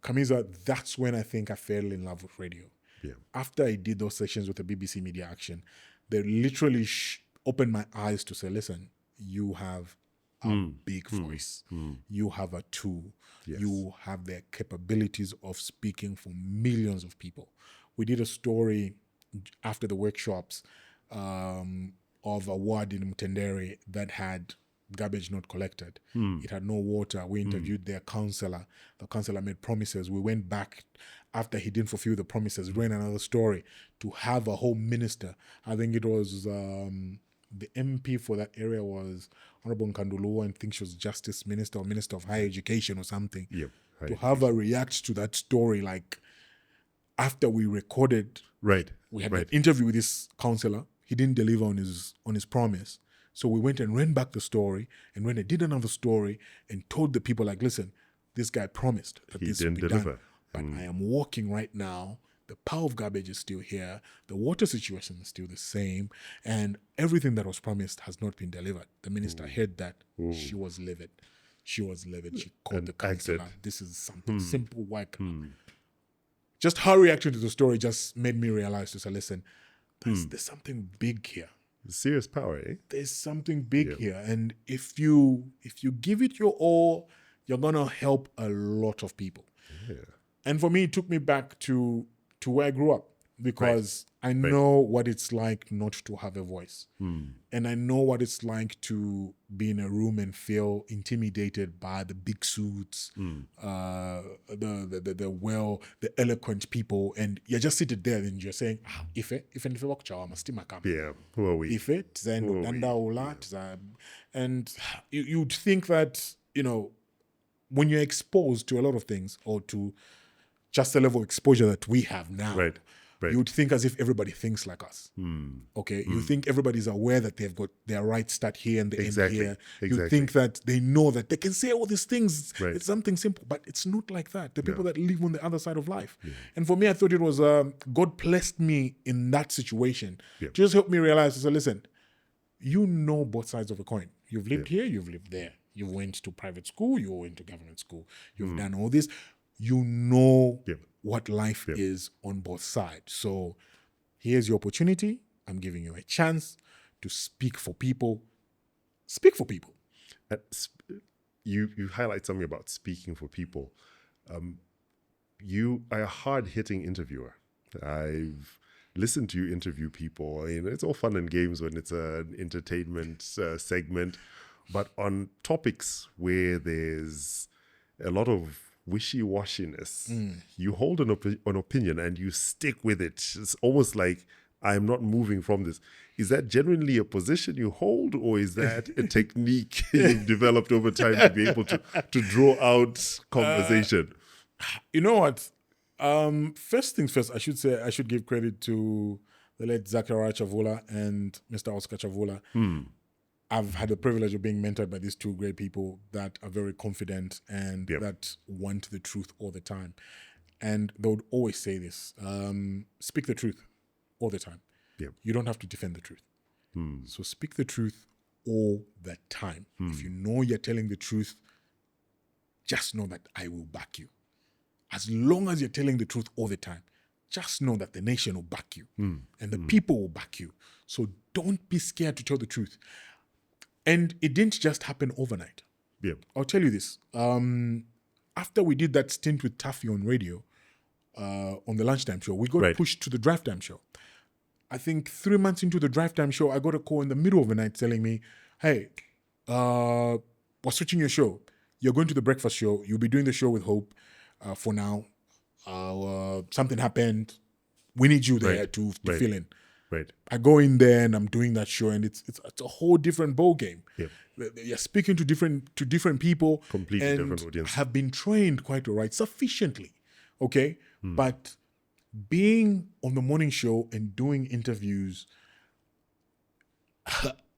Kamiza, that's when I think I fell in love with radio. Yeah. After I did those sessions with the BBC Media Action, they literally opened my eyes to say, listen, you have a big voice. You have a tool. Yes. You have the capabilities of speaking for millions of people. We did a story after the workshops of a ward in Mtendere that had garbage not collected. It had no water. We interviewed their councillor. The councillor made promises. We went back after he didn't fulfill the promises, ran another story to have a whole minister. I think it was the MP for that area was Honorable Nkanduluwa, and I think she was Justice Minister or Minister of Higher Education or something. Yep. To have her react to that story, like after we recorded, we had an interview with this councillor. He didn't deliver on his promise. So we went and ran back the story, and when I did another story and told the people, like, listen, this guy promised that this would be done. But I am walking right now. The pile of garbage is still here. The water situation is still the same. And everything that was promised has not been delivered. The minister heard that. She was livid. She called the councillor. This is something simple. Why can't just her reaction to the story just made me realize to say, listen, there's something big here. Serious power, eh? There's something big here. And if you give it your all, you're going to help a lot of people. Yeah. And for me, it took me back to where I grew up, because I know what it's like not to have a voice. And I know what it's like to be in a room and feel intimidated by the big suits, the eloquent people, and you're just seated there and you're saying, who are we? And you'd think that, when you're exposed to a lot of things, or to just the level of exposure that we have now, you would think as if everybody thinks like us. Okay, you think everybody's aware that they've got their right start here and the end here. You think that they know that they can say all these things. It's something simple, but it's not like that. The people that live on the other side of life. And for me, I thought it was God placed me in that situation to just help me realize, so listen, you know both sides of a coin. You've lived here, you've lived there. You went to private school, you went to government school. You've done all this. You know what life is on both sides. So here's your opportunity. I'm giving you a chance to speak for people. Speak for people. You highlight something about speaking for people. You are a hard-hitting interviewer. I've listened to you interview people. It's all fun and games when it's an entertainment segment. But on topics where there's a lot of wishy-washiness, you hold an opinion and you stick with it. It's almost like, I'm not moving from this. Is that genuinely a position you hold, or is that a technique you've developed over time to be able to draw out conversation? You know what? First things first, I should give credit to the late Zachariah Chavula and Mr. Oscar Chavula. I've had the privilege of being mentored by these two great people that are very confident and that want the truth all the time. And they would always say this, speak the truth all the time. You don't have to defend the truth. So speak the truth all the time. If you know you're telling the truth, just know that I will back you. As long as you're telling the truth all the time, just know that the nation will back you and the people will back you. So don't be scared to tell the truth. And it didn't just happen overnight. I'll tell you this. After we did that stint with Taffy on radio, on the lunchtime show, we got pushed to the drive time show. I think 3 months into the drive time show, I got a call in the middle of the night telling me, hey, we're switching your show. You're going to the breakfast show. You'll be doing the show with Hope for now. something happened. We need you there Right. to Right. fill in. Right. I go in there and I'm doing that show, and it's a whole different ball game. Yep. You're speaking to different people, Completely and different audience. have been trained quite all right, sufficiently, okay. But being on the morning show and doing interviews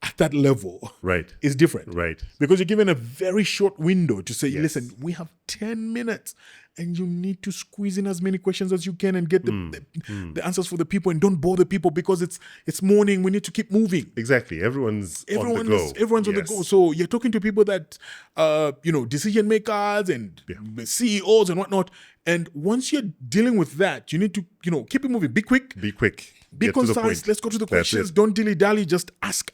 at that level Right. is different, Right. because you're given a very short window to say, Yes. listen, we have 10 minutes and you need to squeeze in as many questions as you can and get the answers for the people, and don't bore the people because it's morning. We need to keep moving. Everyone's on the go. Everyone's on the go. So you're talking to people that, decision makers and the CEOs and whatnot. And once you're dealing with that, you need to, keep it moving. Be quick. Be quick. Be Get to the concise. point. Let's go to the That's questions. it. Don't dilly-dally. Just ask.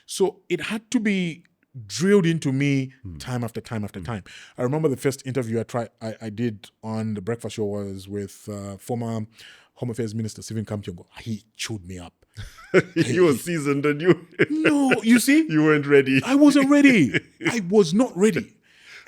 So it had to be drilled into me time after time after time. I remember the first interview I did on the breakfast show was with former Home Affairs Minister Stephen Kampyongo. He chewed me up. You were seasoned and you No, you see? you weren't ready. I wasn't ready. I was not ready.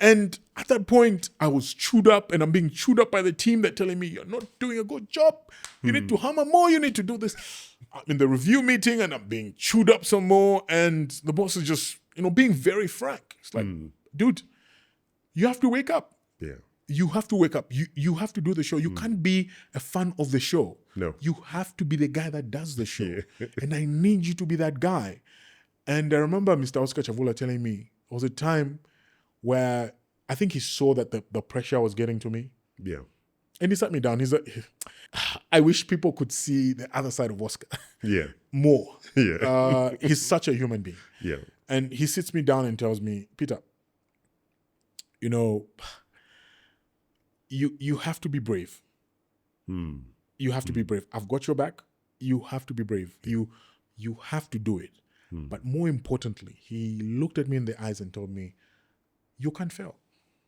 And at that point, I was chewed up, and I'm being chewed up by the team. They're telling me, you're not doing a good job. You need to hammer more. You need to do this. I'm in the review meeting, and I'm being chewed up some more. And the boss is just, being very frank. It's like, dude, you have to wake up. Yeah. You have to wake up. You have to do the show. You can't be a fan of the show. No. You have to be the guy that does the show. And I need you to be that guy. And I remember Mr. Oscar Chavula telling me, it was a time where I think he saw that the pressure was getting to me. Yeah. And he sat me down. He's like, I wish people could see the other side of Oscar Yeah. more. Yeah. He's such a human being. Yeah. And he sits me down and tells me, Peter, you have to be brave. You have to be brave. I've got your back. You have to be brave. You have to do it. But more importantly, he looked at me in the eyes and told me, you can't fail.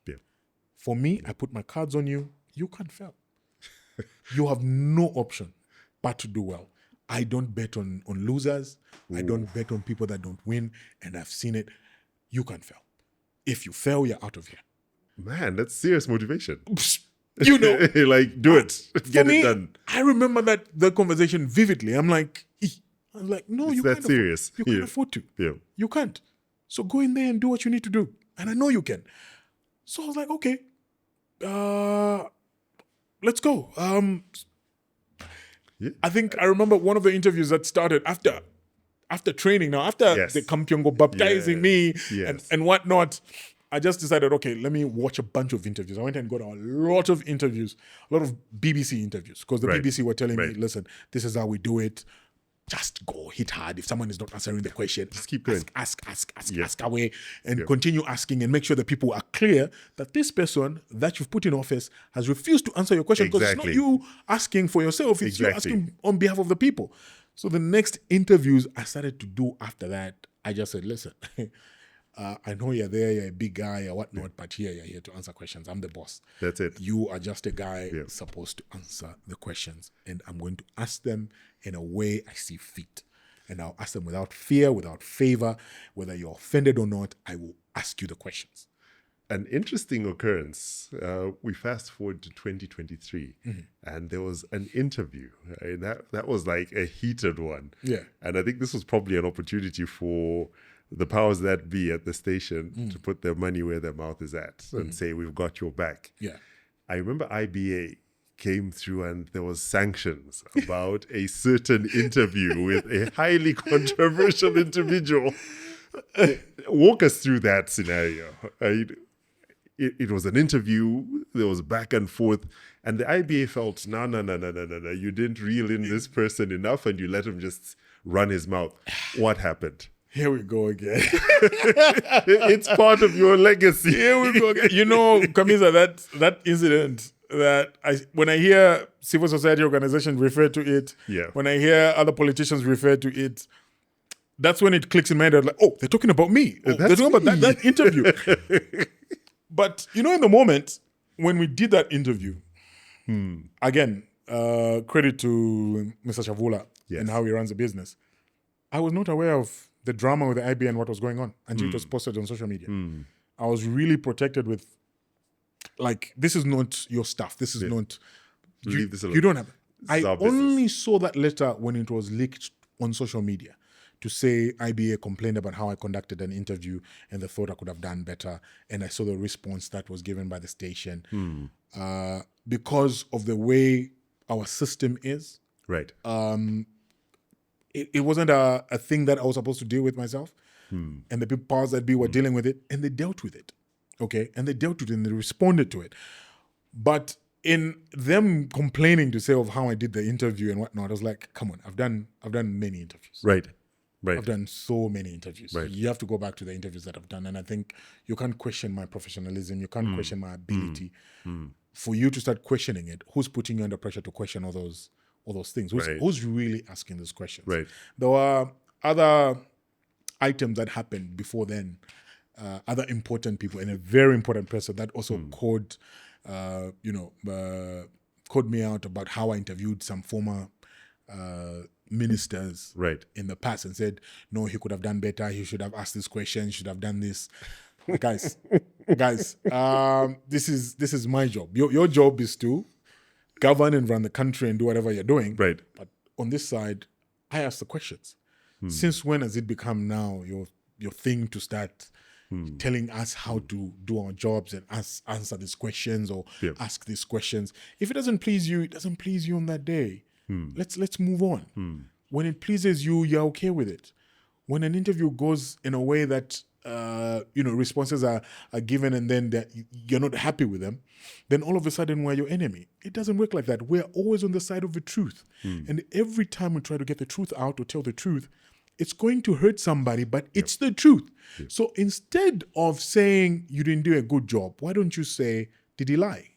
Yeah. For me, I put my cards on you. You can't fail. You have no option but to do well. I don't bet on losers. I don't bet on people that don't win. And I've seen it. You can't fail. If you fail, you're out of here. Man, that's serious motivation. Like, do it. Get me, it done. I remember the conversation vividly. I'm like, no, It's you that can't serious. You can't afford to. Yeah. You can't. So go in there and do what you need to do. And I know you can. So I was like, okay, let's go. Yeah. I think I remember one of the interviews that started after training. Now, after Yes. the Kampyongo baptizing me Yes. and whatnot, I just decided, okay, let me watch a bunch of interviews. I went and got a lot of interviews, a lot of BBC interviews, because the Right. BBC were telling me, Right. listen, this is how we do it. Just go, hit hard. If someone is not answering the question, just keep going. Ask Yeah. away, and continue asking, and make sure that people are clear that this person that you've put in office has refused to answer your question, because Exactly. it's not you asking for yourself, it's you Exactly. asking on behalf of the people. So the next interviews I started to do after that, I just said, listen, I know you're there, you're a big guy or whatnot, but here you're here to answer questions. I'm the boss. That's it. You are just a guy supposed to answer the questions, and I'm going to ask them in a way I see fit. And I'll ask them without fear, without favor, whether you're offended or not. I will ask you the questions. An interesting occurrence. We fast forward to 2023, and there was an interview. And that was like a heated one. Yeah. And I think this was probably an opportunity for the powers that be at the station to put their money where their mouth is at and say, we've got your back. Yeah. I remember IBA came through and there was sanctions about a certain interview with a highly controversial individual. Walk us through that scenario. It was an interview, there was back and forth, and the IBA felt, no, you didn't reel in this person enough and you let him just run his mouth. What happened? Here we go again. It's part of your legacy. Here we go again. Kamisa, that incident that when I hear civil society organizations refer to it, when I hear other politicians refer to it, that's when it clicks in my head. Like, oh, they're talking about me. Oh, they're talking about that interview. But, in the moment, when we did that interview, again, credit to Mr. Chavula and how he runs the business. I was not aware of the drama with the IBA and what was going on until it was posted on social media. I was really protected with like, this is not your stuff. This is not, Leave this alone. you don't have, This is I our business. only saw that letter when it was leaked on social media to say IBA complained about how I conducted an interview and they thought I could have done better. And I saw the response that was given by the station. Because of the way our system is, Right. it wasn't a thing that I was supposed to deal with myself. And the people powers that be were dealing with it, and they dealt with it. Okay? And they dealt with it and they responded to it. But in them complaining to say of how I did the interview and whatnot, I was like, come on, I've done many interviews. Right. I've done so many interviews. Right. You have to go back to the interviews that I've done. And I think you can't question my professionalism. You can't question my ability. For you to start questioning it, who's putting you under pressure to question all those things? Who's really asking those questions? Right. There were other items that happened before then, other important people and a very important person that also called me out about how I interviewed some former ministers in the past and said, no, he could have done better. He should have asked this question. He should have done this. guys, this is my job. Your job is to govern and run the country and do whatever you're doing. Right. But on this side, I ask the questions. Since when has it become now your thing to start telling us how to do our jobs and answer these questions or ask these questions? If it doesn't please you, it doesn't please you on that day. Let's move on. When it pleases you, you're okay with it. When an interview goes in a way that responses are given and then that you're not happy with them, then all of a sudden we're your enemy. It doesn't work like that. We're always on the side of the truth. And every time we try to get the truth out or tell the truth, it's going to hurt somebody, but it's the truth. So instead of saying you didn't do a good job, why don't you say, did he lie?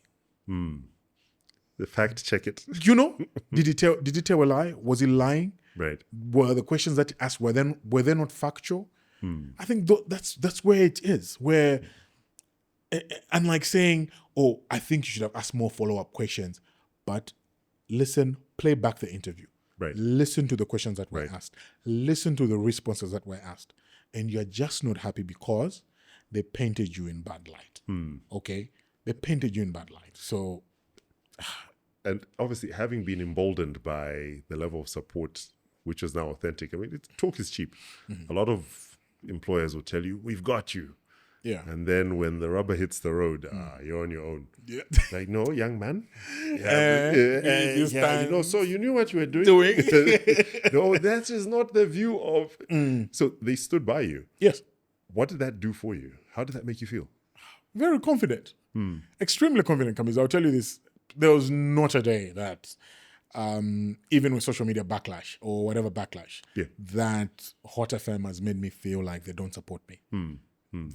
The fact check it. Did he tell a lie? Was he lying? Right. Were the questions that he asked, were they not factual? I think that's where it is. Where, unlike saying, oh, I think you should have asked more follow-up questions, but listen, play back the interview. Right. Listen to the questions that were asked. Listen to the responses that were asked. And you're just not happy because they painted you in bad light. Okay? They painted you in bad light. So... And obviously, having been emboldened by the level of support, which is now authentic, I mean, talk is cheap. A lot of employers will tell you, we've got you. Yeah. And then when the rubber hits the road, you're on your own. Yeah. Like, no, young man. So you knew what you were doing. No, that is not the view of... So they stood by you. Yes. What did that do for you? How did that make you feel? Very confident. Extremely confident, Kamis. I'll tell you this. There was not a day that, even with social media backlash or whatever backlash, that Hot FM has made me feel like they don't support me.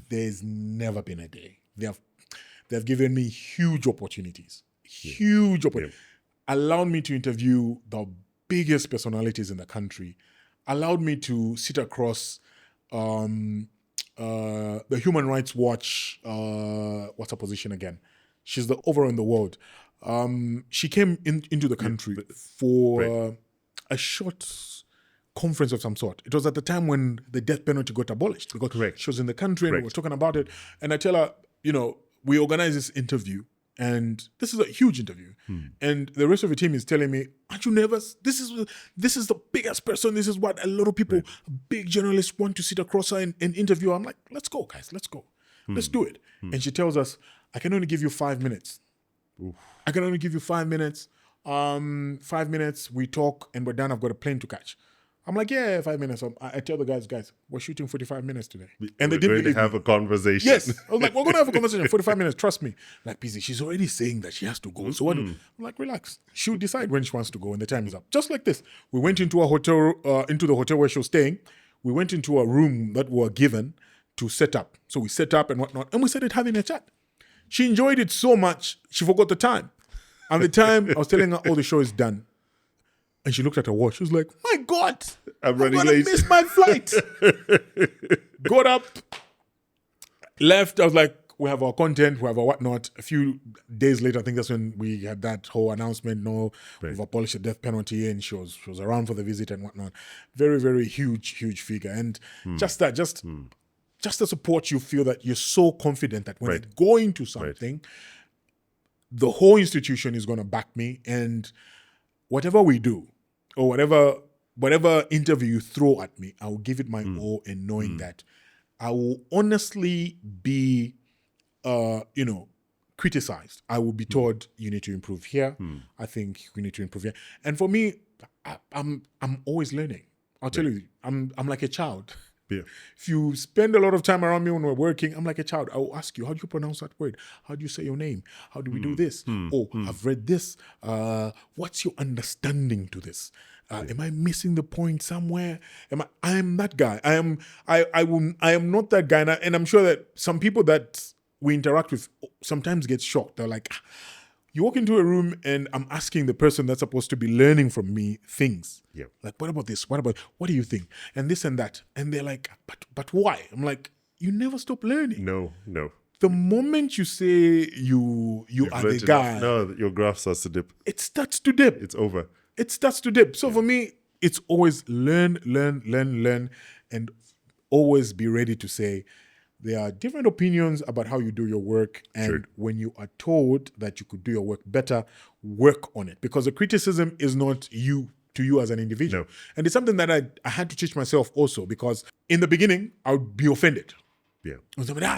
There's never been a day. They've given me huge opportunities. Huge opportunities. Allowed me to interview the biggest personalities in the country. Allowed me to sit across the Human Rights Watch, what's her position again? She's the overall in the world. She came into the country for a short conference of some sort. It was at the time when the death penalty got abolished because she was in the country and we were talking about it. And I tell her, we organized this interview and this is a huge interview. And the rest of the team is telling me, aren't you nervous? This is the biggest person. This is what a lot of people, big journalists want to sit across her and interview. I'm like, let's go, guys, let's go. Let's do it. And she tells us, I can only give you 5 minutes. I can only give you 5 minutes. 5 minutes, we talk, and we're done. I've got a plane to catch. I'm like, yeah, 5 minutes. I tell the guys, we're shooting 45 minutes today. And they didn't believe me. Have a conversation. Yes. I was like, we're going to have a conversation. 45 minutes, trust me. Like, PZee, she's already saying that she has to go. So I'm like, relax. She'll decide when she wants to go when the time is up. Just like this. We went into a hotel, into the hotel where she was staying. We went into a room that we were given to set up. So we set up and whatnot. And we started having a chat. She enjoyed it so much, she forgot the time. And the time, I was telling her, the show is done. And she looked at her watch. She was like, my God, I'm running late. Miss my flight. Got up, left. I was like, we have our content, we have our whatnot. A few days later, I think that's when we had that whole announcement. We've abolished the death penalty, and she was around for the visit and whatnot. Very, very huge figure. And just the support, you feel that you're so confident that when you go into something, the whole institution is going to back me, and whatever we do or whatever interview you throw at me, I will give it my all, and knowing that I will honestly be, criticized. I will be told, you need to improve here. I think we need to improve here. And for me, I'm always learning. I'll tell you, I'm like a child. Yeah. If you spend a lot of time around me when we're working, I'm like a child. I will ask you, how do you pronounce that word? How do you say your name? How do we do this? I've read this. What's your understanding to this? Am I missing the point somewhere? I am that guy. I am not that guy. And I'm sure that some people that we interact with sometimes get shocked. They're like, you walk into a room and I'm asking the person that's supposed to be learning from me things. Yeah. Like, what about this? What do you think? And this and that. And they're like, but why? I'm like, you never stop learning. No. The moment you say you are the guy, no, your graph starts to dip. it starts to dip. It's over. It starts to dip. So for me, it's always learn, and always be ready to say, there are different opinions about how you do your work. And when you are told that you could do your work better, work on it. Because the criticism is not to you as an individual. No. And it's something that I had to teach myself also, because in the beginning, I would be offended. Yeah.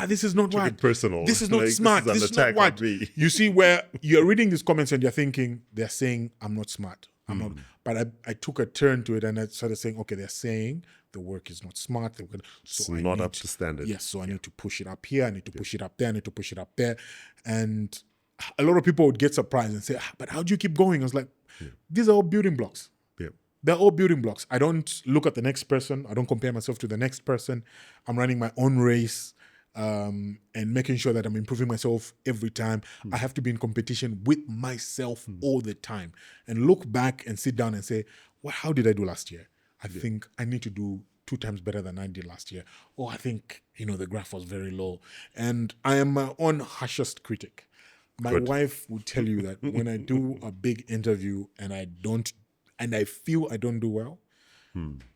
This is not right. Personal. This is not Like, smart. This is not what. You see where you're reading these comments and you're thinking, they're saying, I'm not smart. I'm not. But I took a turn to it and I started saying, okay, they're saying the work is not smart. It's not up to standard. Yes, so I need to push it up here. I need to push it up there. I need to push it up there. And a lot of people would get surprised and say, but how do you keep going? I was like, these are all building blocks. Yeah. They're all building blocks. I don't look at the next person. I don't compare myself to the next person. I'm running my own race. And making sure that I'm improving myself every time. I have to be in competition with myself all the time, and look back and sit down and say, how did I do last year? I think I need to do 2 times better than I did last year. Or I think, the graph was very low. And I am my own harshest critic. My wife will tell you that when I do a big interview and I feel I don't do well,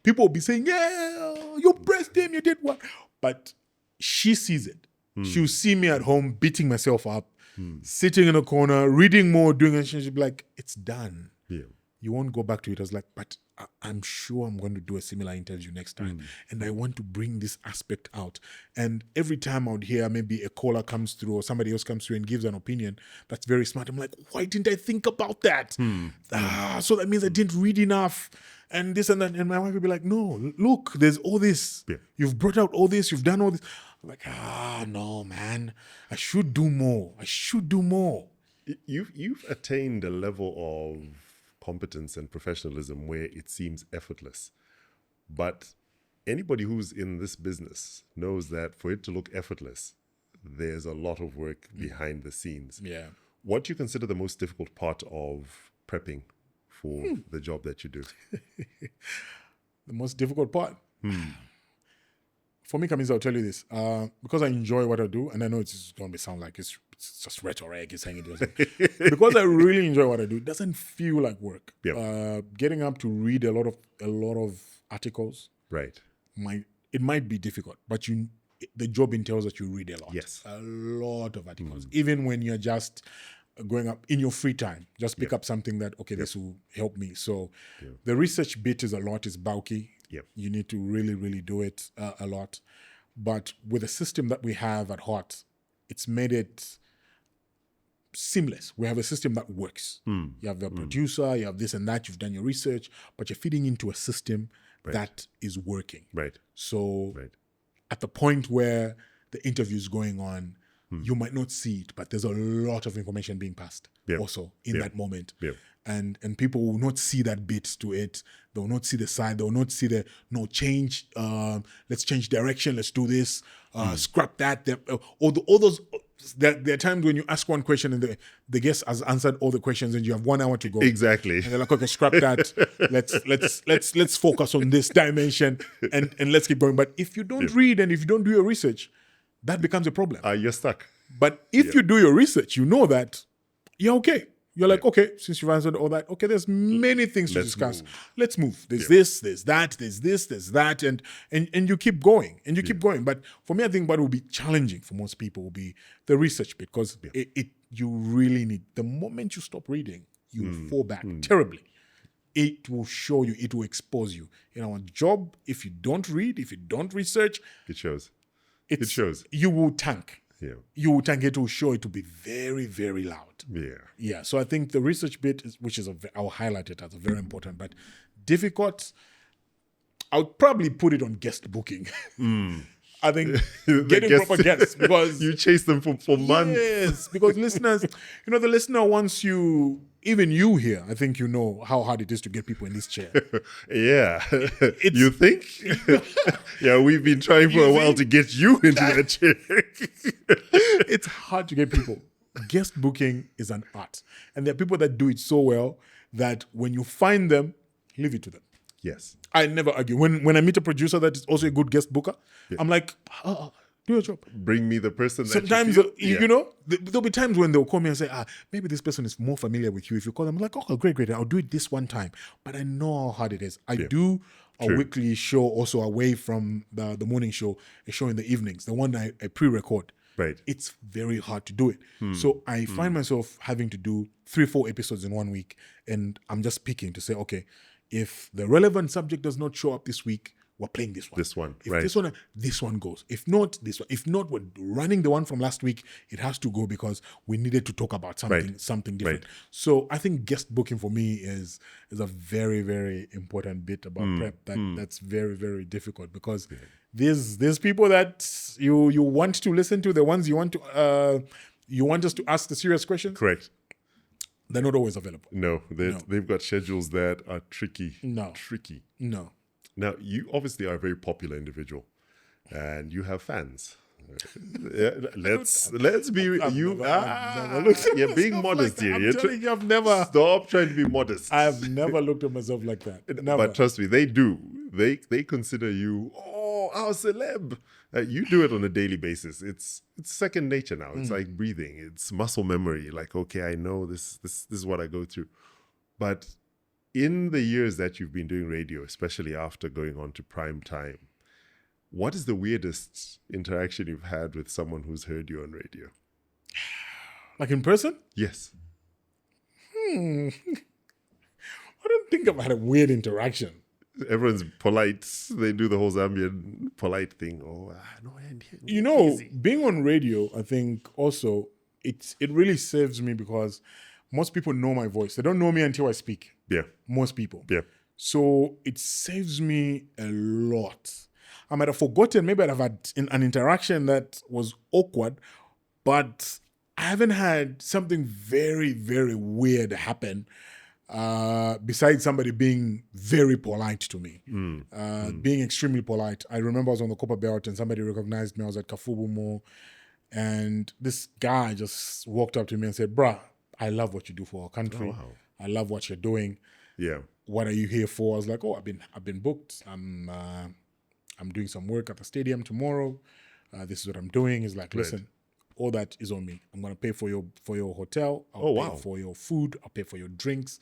people will be saying, yeah, you pressed him, you did what? But she sees it. She'll see me at home beating myself up, sitting in a corner, reading more, doing it. She'll be like, it's done. Yeah. You won't go back to it. I was like, but I'm sure I'm going to do a similar interview next time. And I want to bring this aspect out. And every time I would hear maybe a caller comes through or somebody else comes through and gives an opinion that's very smart, I'm like, why didn't I think about that? So that means I didn't read enough. And this and that. And my wife would be like, no, look, there's all this. Yeah. You've brought out all this. You've done all this. I'm like, no, man. I should do more. You've attained a level of competence and professionalism where it seems effortless. But anybody who's in this business knows that for it to look effortless, there's a lot of work behind the scenes. Yeah. What do you consider the most difficult part of prepping for the job that you do? The most difficult part? For me, Kamiza, I'll tell you this. Because I enjoy what I do, and I know it's going to sound like it's just rhetoric, it's saying it doesn't. Because I really enjoy what I do, it doesn't feel like work. Yep. Getting up to read a lot of articles, right? It might be difficult, but the job entails that you read a lot. Yes. A lot of articles. Even when you're just going up in your free time, just pick up something that, this will help me. So the research bit is bulky. Yep. You need to really, really do it a lot. But with the system that we have at Hot, it's made it seamless. We have a system that works. You have a producer, you have this and that, you've done your research, but you're feeding into a system that is working. Right. So at the point where the interview is going on, you might not see it, but there's a lot of information being passed also in that moment. Yep. And people will not see that bit to it. They will not see the side. They will not see change. Let's change direction. Let's do this. Scrap that. All those. There are times when you ask one question and the guest has answered all the questions and you have 1 hour to go. Exactly. And they're like, okay, scrap that. Let's focus on this dimension and let's keep going. But if you don't read and if you don't do your research, that becomes a problem. You're stuck. But if you do your research, you know that you're okay. You're like, okay, since you've answered all that, okay, there's many things to Let's discuss. move. Let's move. There's this, there's that, there's this, there's that, and you keep going, and you keep going. But for me, I think what will be challenging for most people will be the research bit, because you really need, the moment you stop reading, you fall back terribly. It will show you, it will expose you. In our job, if you don't read, if you don't research, It shows. it shows. You will tank. Yeah. You will tank. It will show it to be very, very loud. Yeah. Yeah, so I think the research bit, I'll highlight it as a very important, but difficult, I would probably put it on guest booking. I think getting proper guests, because you chase them for months. Yes, because listeners, the listener wants you, even you here, I think you know how hard it is to get people in this chair. Yeah. You think? Yeah, we've been trying for a while to get you into that chair. It's hard to get people. Guest booking is an art. And there are people that do it so well that when you find them, leave it to them. Yes. I never argue. When I meet a producer that is also a good guest booker, I'm like, do your job. Bring me the person that Sometimes, you feel. there'll be times when they'll call me and say, maybe this person is more familiar with you. If you call them, I'm like, oh, great. I'll do it this one time. But I know how hard it is. I do a weekly show also away from the morning show, a show in the evenings, the one I pre-record. Right. It's very hard to do it. So I find myself having to do 3-4 episodes in 1 week. And I'm just picking to say, okay, if the relevant subject does not show up this week, we're playing this one. This one, If right. this one goes. If not, this one. If not, we're running the one from last week. It has to go because we needed to talk about something different. Right. So I think guest booking for me is a very, very important bit about prep. That's very, very difficult, because there's people that you want to listen to, the ones you want us to ask the serious questions. Correct. They're not always available. No, they've got schedules that are tricky. No. Tricky. No. Now, you obviously are a very popular individual, and you have fans. Let's be you're being modest here. I'm telling you, I've never. Stop trying to be modest. I've never looked at myself like that. Never. But trust me, they do. They consider you our celeb. You do it on a daily basis. It's second nature now. It's like breathing. It's muscle memory. Like, okay, I know this is what I go through. But in the years that you've been doing radio, especially after going on to prime time, what is the weirdest interaction you've had with someone who's heard you on radio? Like in person? Yes. I don't think I've had a weird interaction. Everyone's polite. They do the whole Zambian polite thing. Oh, no, being on radio, I think also it really saves me, because most people know my voice. They don't know me until I speak. Yeah. Most people. Yeah. So it saves me a lot. I might have forgotten, maybe I'd have had an interaction that was awkward, but I haven't had something very, very weird happen besides somebody being very polite to me. Being extremely polite. I remember I was on the Copper Belt and somebody recognized me. I was at Kafubumo, and this guy just walked up to me and said, "Bruh, I love what you do for our country. Oh, wow. I love what you're doing. Yeah. What are you here for?" I was like, "Oh, I've been booked. I'm doing some work at the stadium tomorrow. This is what I'm doing." He's like, "Listen, all that is on me. I'm gonna pay for your hotel. I'll pay for your food. I'll pay for your drinks.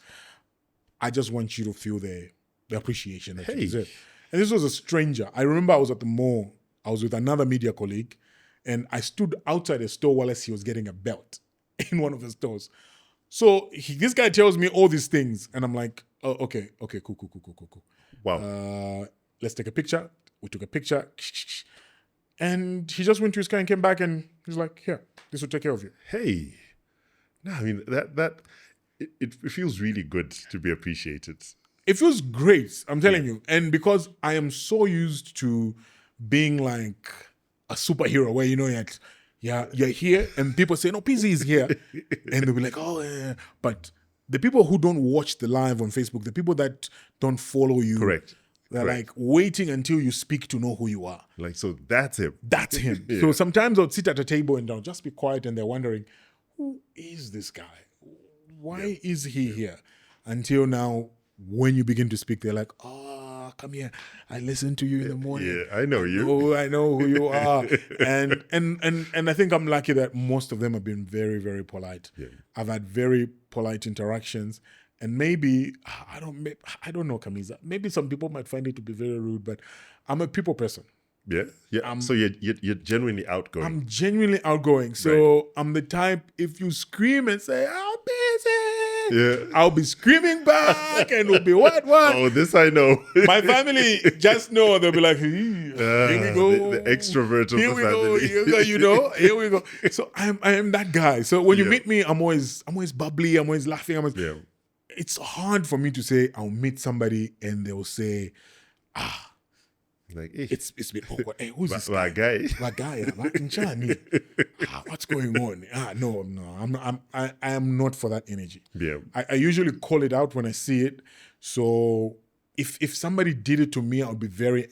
I just want you to feel the appreciation that you deserve." And this was a stranger. I remember I was at the mall. I was with another media colleague, and I stood outside a store while he was getting a belt in one of the stores. So this guy tells me all these things, and I'm like, "Oh, okay, cool. Wow. Let's take a picture." We took a picture, and he just went to his car and came back, and he's like, "Here, this will take care of you." Hey. No, I mean, it feels really good to be appreciated. It feels great, I'm telling you. And because I am so used to being like a superhero where, you're here and people say, "No, PZee is here." And they'll be like, "Oh, yeah." But the people who don't watch the live on Facebook, the people that don't follow you, Correct. they're like waiting until you speak to know who you are. Like, so that's him. That's him. So sometimes I'll sit at a table and I'll just be quiet, and they're wondering, who is this guy? Why is he here? Until now, when you begin to speak, they're like, "Oh, come here. I listen to you in the morning. Yeah, I know you. I know who you are. and I think I'm lucky that most of them have been very, very polite. Yeah. I've had very polite interactions. And maybe, I don't know, Kamiza. Maybe some people might find it to be very rude, but I'm a people person. Yeah. So you're genuinely outgoing. I'm genuinely outgoing. So I'm the type, if you scream and say, I'm busy, I'll be screaming back and it'll be what? Oh, this I know. My family just know. They'll be like, here we go. The extrovert of here the we family. go, here we go. So I am that guy. So when you meet me, I'm always bubbly. I'm always laughing. It's hard for me to say I'll meet somebody and they'll say, like, it's been awkward. Hey, who's this guy? That guy. What's going on? No, I'm not. I am not for that energy. Yeah. I usually call it out when I see it. So if somebody did it to me, I would be very,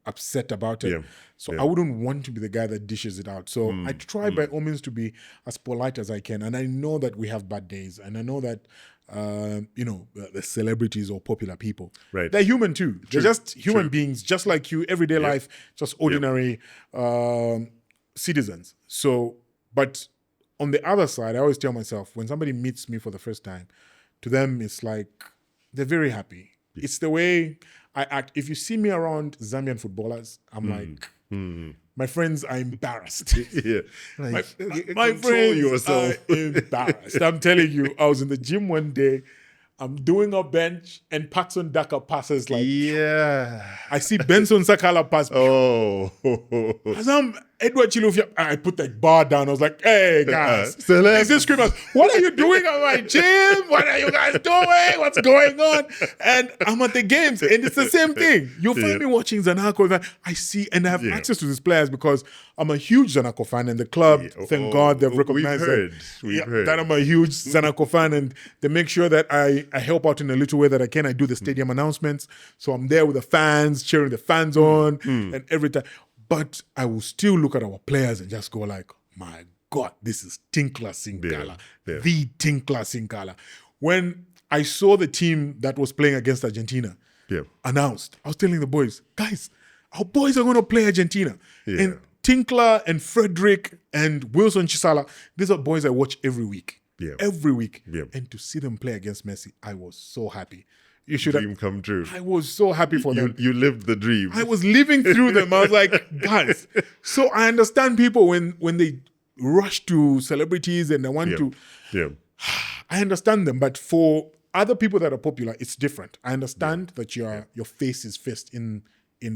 upset about it. Yeah. So I wouldn't want to be the guy that dishes it out. So I try by all means to be as polite as I can. And I know that we have bad days. And I know that, the celebrities or popular people, right? They're human too. They're just human beings, just like you, everyday life, just ordinary citizens. So, but on the other side, I always tell myself, when somebody meets me for the first time, to them, it's like, they're very happy. Yeah. It's the way I act. If you see me around Zambian footballers, I'm like, my friends are embarrassed. Like, my friends are embarrassed. I'm telling you, I was in the gym one day. I'm doing a bench and Patson Daka passes like, I see Benson Sakala pass. As I'm Edward Chilufya, I put the bar down. I was like, hey guys, these screamers, what are you doing at my gym? What are you guys doing? What's going on? And I'm at the games and it's the same thing. You'll find me watching Zanaco. I see, and I have access to these players because I'm a huge Zanaco fan, and the club, thank God, they've recognized that I'm a huge Zanaco fan, and they make sure that I help out in a little way that I can. I do the stadium announcements. So I'm there with the fans, cheering the fans on and every time. But I will still look at our players and just go like, my God, this is Tinkla Sinkala, the Tinkla Sinkala. When I saw the team that was playing against Argentina announced, I was telling the boys, guys, our boys are going to play Argentina. And Tinkla and Frederick and Wilson Chisala, these are boys I watch every week. Every week. And to see them play against Messi, I was so happy. You should dream come true. I was so happy for them. You lived the dream. I was living through them. I was like, guys. So I understand people when they rush to celebrities and they want to. I understand them, but for other people that are popular, it's different. I understand that your face is first in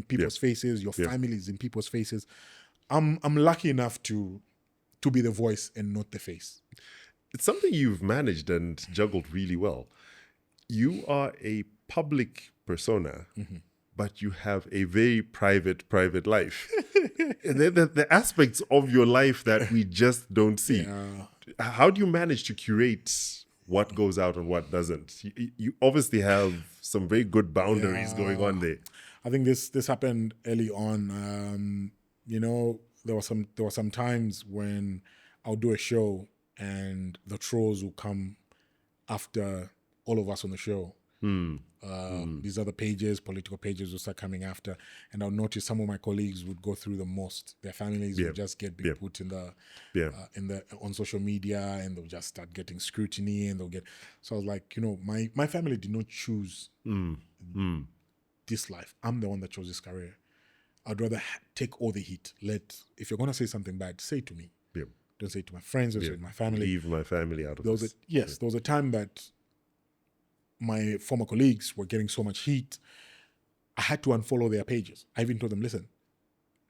people's faces, your family is in people's faces. I'm lucky enough to be the voice and not the face. It's something you've managed and juggled really well. You are a public persona, but you have a very private life. And the aspects of your life that we just don't see. How do you manage to curate what goes out and what doesn't? You obviously have some very good boundaries going on there. I think this happened early on. There were some times when I'll do a show and the trolls will come after all of us on the show. These other pages, political pages, will start coming after, and I'll notice some of my colleagues would go through the most. Their families would just get put in the on social media, and they'll just start getting scrutiny, and they'll get. So I was like, my family did not choose this life. I'm the one that chose this career. I'd rather take all the heat. If you're gonna say something bad, say it to me. Don't say it to my friends. Don't say it to my family. Leave my family out of this. There was a time that my former colleagues were getting so much heat, I had to unfollow their pages. I even told them, listen,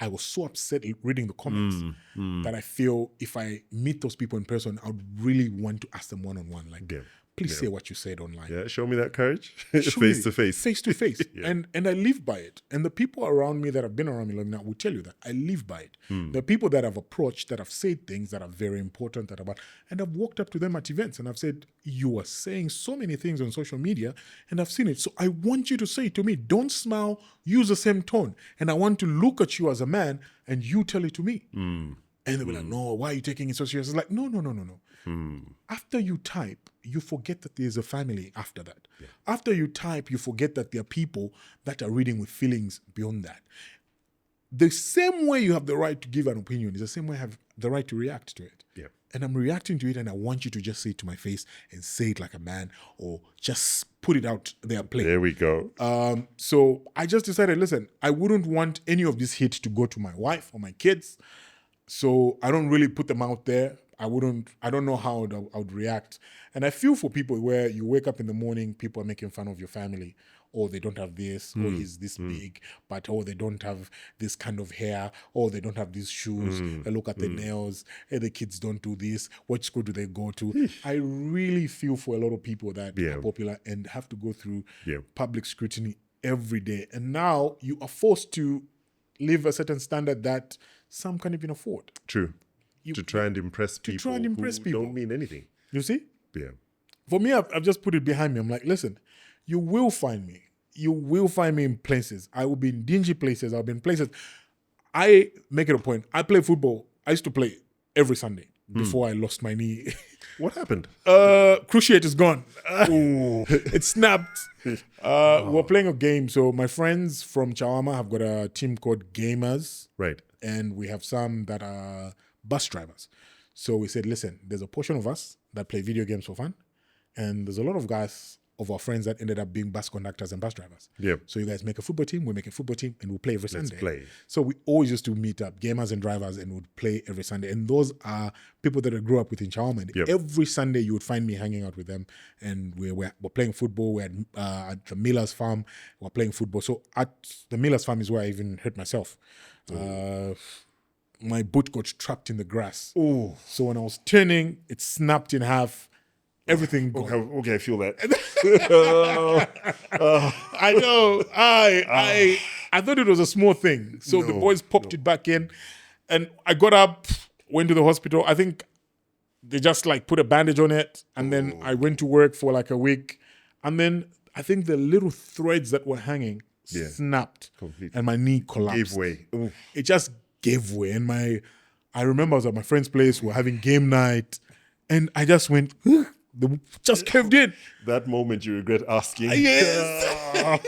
I was so upset reading the comments that I feel if I meet those people in person, I would really want to ask them one-on-one. Like, please say what you said online. Show me that courage. Face to face. Face to face. And I live by it. And the people around me that have been around me long now will tell you that I live by it. The people that I've approached, that have said things that are very important, and I've walked up to them at events and I've said, you are saying so many things on social media and I've seen it. So I want you to say it to me. Don't smile, use the same tone. And I want to look at you as a man and you tell it to me. And they'll be like, no, why are you taking it so serious? It's like, no. After you type, you forget that there's a family after that. Yeah. After you type, you forget that there are people that are reading with feelings beyond that. The same way you have the right to give an opinion is the same way I have the right to react to it. Yeah. And I'm reacting to it, and I want you to just say it to my face and say it like a man, or just put it out there plain. There we go. So I just decided, listen, I wouldn't want any of this hate to go to my wife or my kids. So I don't really put them out there. I don't know how I would react. And I feel for people where you wake up in the morning, people are making fun of your family. Or they don't have this, or he's this big, but they don't have this kind of hair, or they don't have these shoes. Look at the nails. Hey, the kids don't do this. What school do they go to? I really feel for a lot of people that are popular and have to go through public scrutiny every day. And now you are forced to live a certain standard that some can't even afford. True. To try and impress people who don't mean anything. You see? Yeah. For me, I've just put it behind me. I'm like, listen, you will find me. You will find me in places. I will be in dingy places. I'll be in places. I make it a point. I play football. I used to play every Sunday before I lost my knee. What happened? Cruciate is gone. It snapped. We're playing a game. So my friends from Chawama have got a team called Gamers. Right. And we have some that are bus drivers. So we said, listen, there's a portion of us that play video games for fun. And there's a lot of guys of our friends that ended up being bus conductors and bus drivers. Yep. So you guys make a football team, we make a football team, and we'll play every Sunday. Let's play. So we always used to meet up, gamers and drivers, and would play every Sunday. And those are people that I grew up with in Chawama. Yep. Every Sunday you would find me hanging out with them, and we're playing football. We're at the Miller's farm. We're playing football. So at the Miller's farm is where I even hurt myself. My boot got trapped in the grass. Oh. So when I was turning, it snapped in half. Everything gone. Okay, I feel that. I know. I thought it was a small thing. So the boys popped it back in, and I got up, went to the hospital. I think they just like put a bandage on it, and then I went to work for like a week, and then I think the little threads that were hanging snapped, completely, and my knee collapsed. Gave way. Ooh. It just gave way, and I remember I was at my friend's place. We were having game night, and I just went. They just caved in. That moment you regret asking. Yes.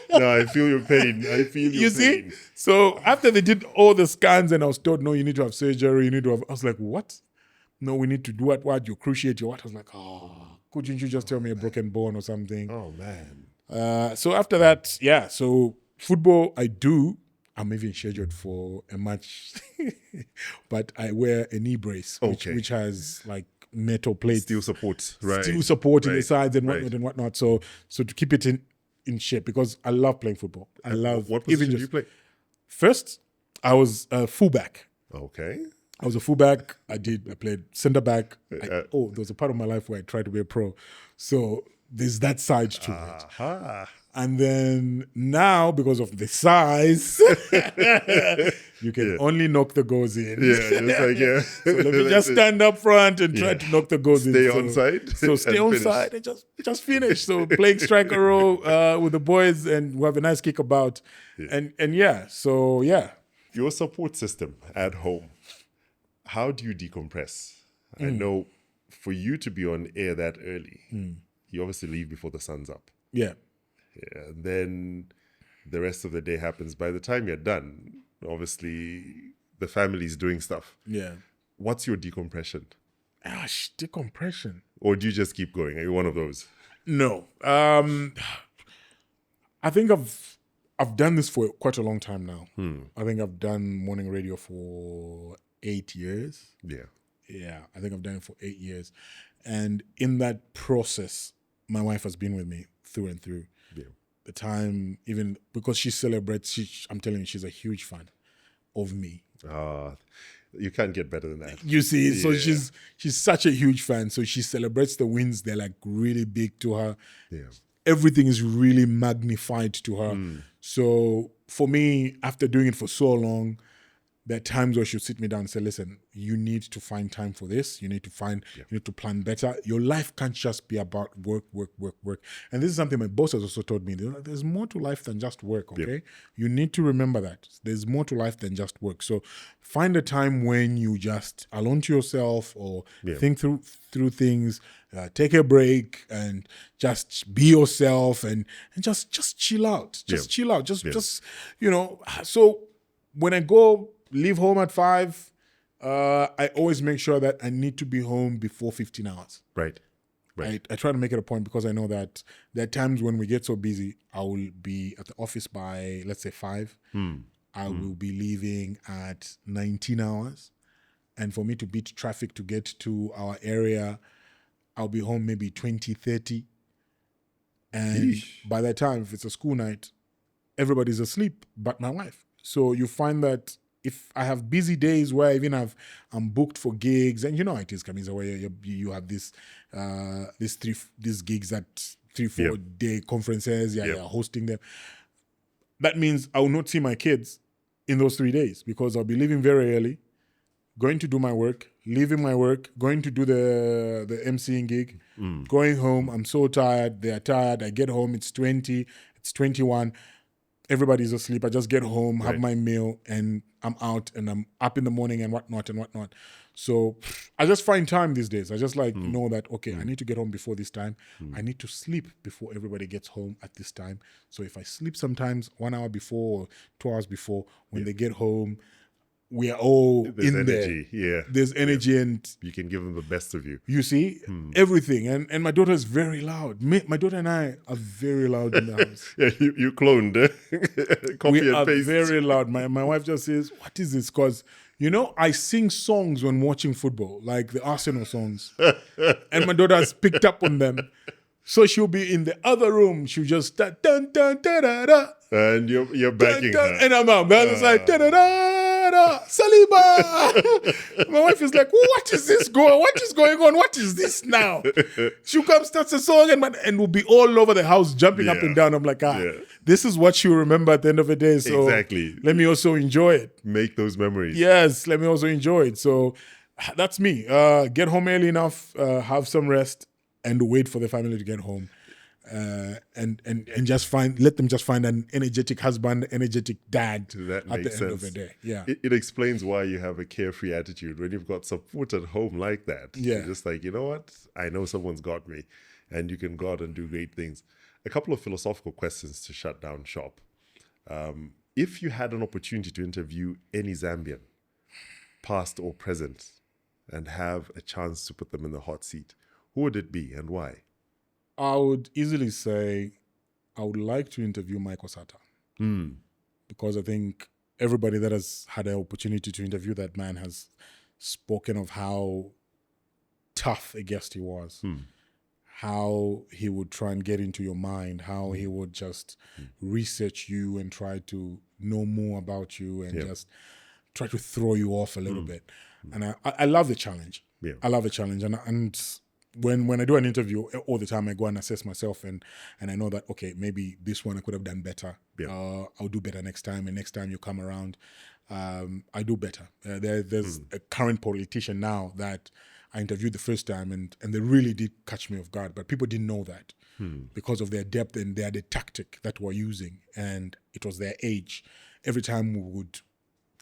No, I feel your pain. I feel your pain. See? So after they did all the scans and I was told, no, you need to have surgery. I was like, what? No, we need to do what? You cruciate your what? I was like, couldn't you just tell me a broken bone or something? Oh, man. So after that, so football I do. I'm even scheduled for a match. But I wear a knee brace, which has like metal plates, steel support, right? Steel support in the sides and whatnot. So to keep it in shape, because I love playing football. I love. What position do you play? First, I was a fullback. Okay. I was a fullback. I played centre back. There was a part of my life where I tried to be a pro. So there's that side to it. And then now, because of the size, you can only knock the goals in. So let me just stand up front and try to knock the goals in. Stay on side. So stay on side and just finish. So playing striker role with the boys, and we have a nice kick about. And Your support system at home, how do you decompress? I know for you to be on air that early, you obviously leave before the sun's up. Yeah. And then the rest of the day happens. By the time you're done, obviously the family's doing stuff. Yeah. What's your decompression? Decompression. Or do you just keep going? Are you one of those? No. I think I've done this for quite a long time now. I think I've done morning radio for 8 years. Yeah, I think I've done it for 8 years. And in that process, my wife has been with me through and through. Yeah. The time, even because she celebrates, I'm telling you, she's a huge fan of me. You can't get better than that. You see, so she's such a huge fan. So she celebrates the wins. They're like really big to her. Yeah. Everything is really magnified to her. So for me, after doing it for so long, there are times where she'll sit me down and say, listen, you need to find time for this. You need to you need to plan better. Your life can't just be about work. And this is something my boss has also told me. There's more to life than just work, okay? Yep. You need to remember that. There's more to life than just work. So find a time when you just alone to yourself or think through things, take a break and just be yourself and just chill out. Just chill out. Just, so when I leave home at 5, I always make sure that I need to be home before 15 hours. Right. I try to make it a point because I know that there are times when we get so busy, I will be at the office by, let's say, 5. I will be leaving at 19 hours. And for me to beat traffic to get to our area, I'll be home maybe 20:30. And by that time, if it's a school night, everybody's asleep but my wife. So you find that if I have busy days where I'm booked for gigs, and you know how it is, Kamiza, where you have these gigs at 3-4 day conferences, you're hosting them. That means I will not see my kids in those 3 days because I'll be leaving very early, going to do my work, leaving my work, going to do the MCing gig, going home. I'm so tired. They are tired. I get home. It's 20. It's 21. Everybody's asleep. I just get home, have my meal, and I'm out, and I'm up in the morning and whatnot. So I just find time these days. I just know that, okay, I need to get home before this time. I need to sleep before everybody gets home at this time. So if I sleep sometimes 1 hour before or 2 hours before, when they get home, we are all There's in energy. there. There's energy and you can give them the best of you. You see, everything. And my daughter is very loud. My daughter and I are very loud in the house. You cloned. Copy we and are paste. very loud. My wife just says, what is this? Because, I sing songs when watching football, like the Arsenal songs. And my daughter has picked up on them. So she'll be in the other room. She'll just start, dun, dun, da, da, da. And you're backing Dun, her. and I'm out. Man, it's like, da, da, da, Saliba. My wife is like, what is this going? What is going on? What is this now? She'll come, starts a song, and we'll be all over the house, jumping up and down. I'm like, this is what she'll remember at the end of the day. So exactly. Let me also enjoy it. Make those memories. Yes, let me also enjoy it. So that's me. Get home early enough, have some rest, and wait for the family to get home. And just let them find an energetic husband, energetic dad at the end of the day. Yeah, it explains why you have a carefree attitude when you've got support at home like that. Yeah, you're just like, you know what? I know someone's got me, and you can go out and do great things. A couple of philosophical questions to shut down shop. If you had an opportunity to interview any Zambian, past or present, and have a chance to put them in the hot seat, who would it be and why? I would easily say I would like to interview Michael Sata. Because I think everybody that has had the opportunity to interview that man has spoken of how tough a guest he was, how he would try and get into your mind, how he would just research you and try to know more about you and just try to throw you off a little bit. And I love the challenge. Yeah. I love the challenge. And when I do an interview, all the time I go and assess myself and I know that, okay, maybe this one I could have done better. Yeah. I'll do better next time. And next time you come around, I do better. There's a current politician now that I interviewed the first time and they really did catch me off guard, but people didn't know that because of their depth and the tactic that we're using. And it was their age. Every time we would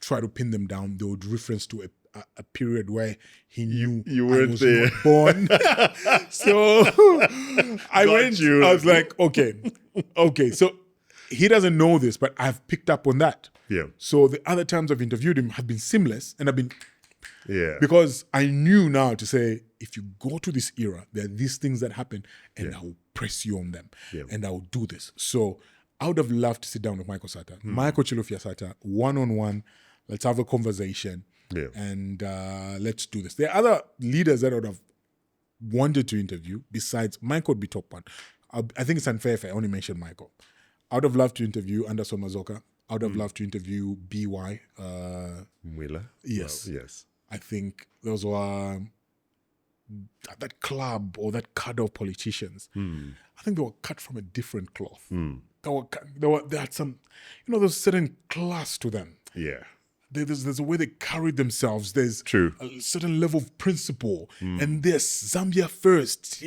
try to pin them down, they would reference to a period where he knew you weren't I was there. not born. So I was like, okay. So he doesn't know this, but I've picked up on that. Yeah. So the other times I've interviewed him have been seamless, and I've been because I knew now to say, if you go to this era, there are these things that happen, and I will press you on them, and I will do this. So I would have loved to sit down with Michael Sata, Michael Chilufya Sata, one-on-one. Let's have a conversation. Yeah. And let's do this. There are other leaders that I would have wanted to interview besides Michael would be top one. I think it's unfair if I only mention Michael. I would have loved to interview Anderson Mazoka. I would have loved to interview BY. Mwila? Yes. Well, yes. I think those were that club or that cadre of politicians. I think they were cut from a different cloth. They had some, there's certain class to them. Yeah. There's a way they carry themselves. There's True. a certain level of principle. And this, Zambia first.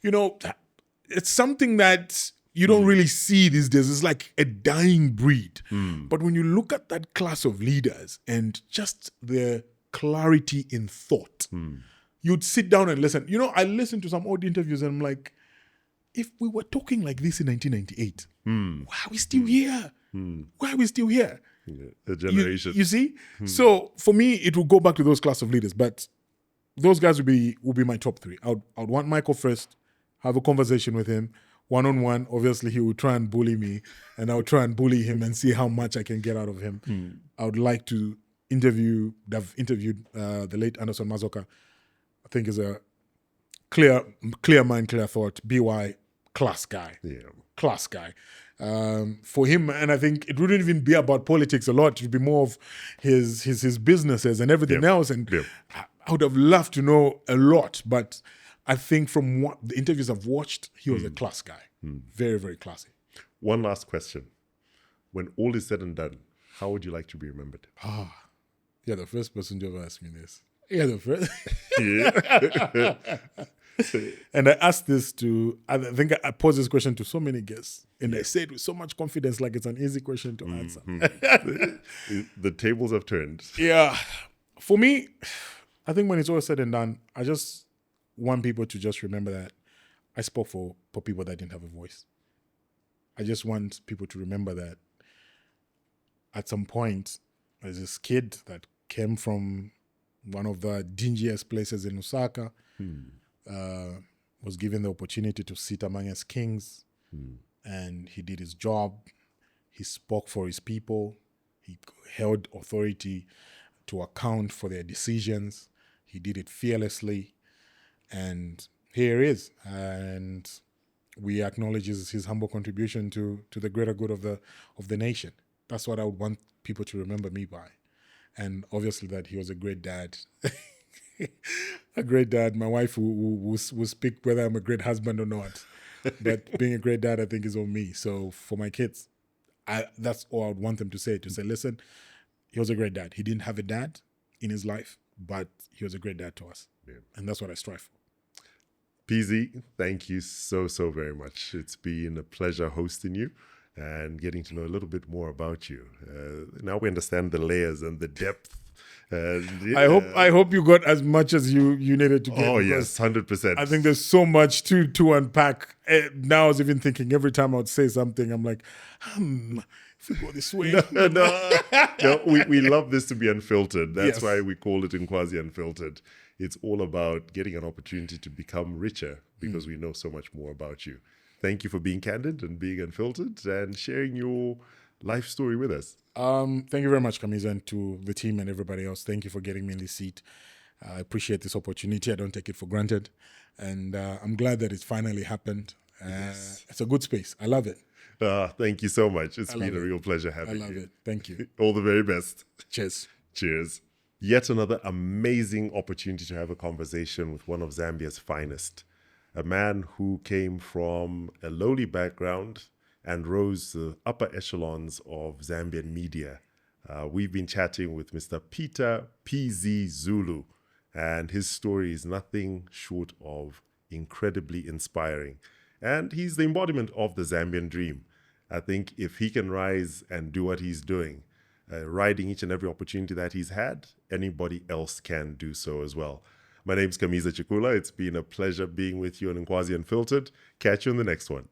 It's something that you don't really see these days. It's like a dying breed. But when you look at that class of leaders and just their clarity in thought, you'd sit down and listen. I listened to some old interviews and I'm like, if we were talking like this in 1998, why are we still here? Why are we still here? Yeah, a generation. You see? So for me, it will go back to those class of leaders. But those guys will be my top three. I would want Michael first, have a conversation with him, one-on-one. Obviously, he would try and bully me, and I would try and bully him and see how much I can get out of him. I would like to interviewed the late Anderson Mazoka. I think is a clear mind, clear thought. BY, class guy. Yeah. Class guy. For him, and I think it wouldn't even be about politics a lot. It would be more of his businesses and everything else. And I would have loved to know a lot, but I think from what the interviews I've watched, he was a class guy. Very, very classy. One last question. When all is said and done, how would you like to be remembered? You're the first person to ever ask me this. You're the first. And I asked this I think I posed this question to so many guests, and they said with so much confidence, like it's an easy question to answer. The tables have turned. Yeah. For me, I think when it's all said and done, I just want people to just remember that I spoke for people that didn't have a voice. I just want people to remember that at some point, there's this kid that came from one of the dingiest places in Lusaka, was given the opportunity to sit among his kings, and he did his job. He spoke for his people. He held authority to account for their decisions. He did it fearlessly, and here he is. And we acknowledge his humble contribution to the greater good of the nation. That's what I would want people to remember me by. And obviously that he was a great dad. A great dad. My wife will speak whether I'm a great husband or not. But being a great dad, I think, is on me. So for my kids, that's all I would want them to say. Listen, he was a great dad. He didn't have a dad in his life, but he was a great dad to us. Yeah. And that's what I strive for. PZee, thank you so very much. It's been a pleasure hosting you and getting to know a little bit more about you. Now we understand the layers and the depth. I hope you got as much as you needed to get. Oh yes, 100%. I think there's so much to unpack. Now I was even thinking every time I would say something, I'm like, if we go this way. No, we love this to be unfiltered. That's why we call it Nkwazi Unfiltered. It's all about getting an opportunity to become richer because we know so much more about you. Thank you for being candid and being unfiltered and sharing your life story with us. Thank you very much, Kamiza, and to the team and everybody else. Thank you for getting me in this seat. I appreciate this opportunity. I don't take it for granted. And I'm glad that it's finally happened. It's a good space. I love it. Thank you so much. It's been a real pleasure having you. I love it. Thank you. All the very best. Cheers. Cheers. Yet another amazing opportunity to have a conversation with one of Zambia's finest. A man who came from a lowly background and rose to the upper echelons of Zambian media. We've been chatting with Mr. Peter PZee Zulu, and his story is nothing short of incredibly inspiring. And he's the embodiment of the Zambian dream. I think if he can rise and do what he's doing, riding each and every opportunity that he's had, anybody else can do so as well. My name's Kamiza Chikula. It's been a pleasure being with you on Nkwazi Unfiltered. Catch you in the next one.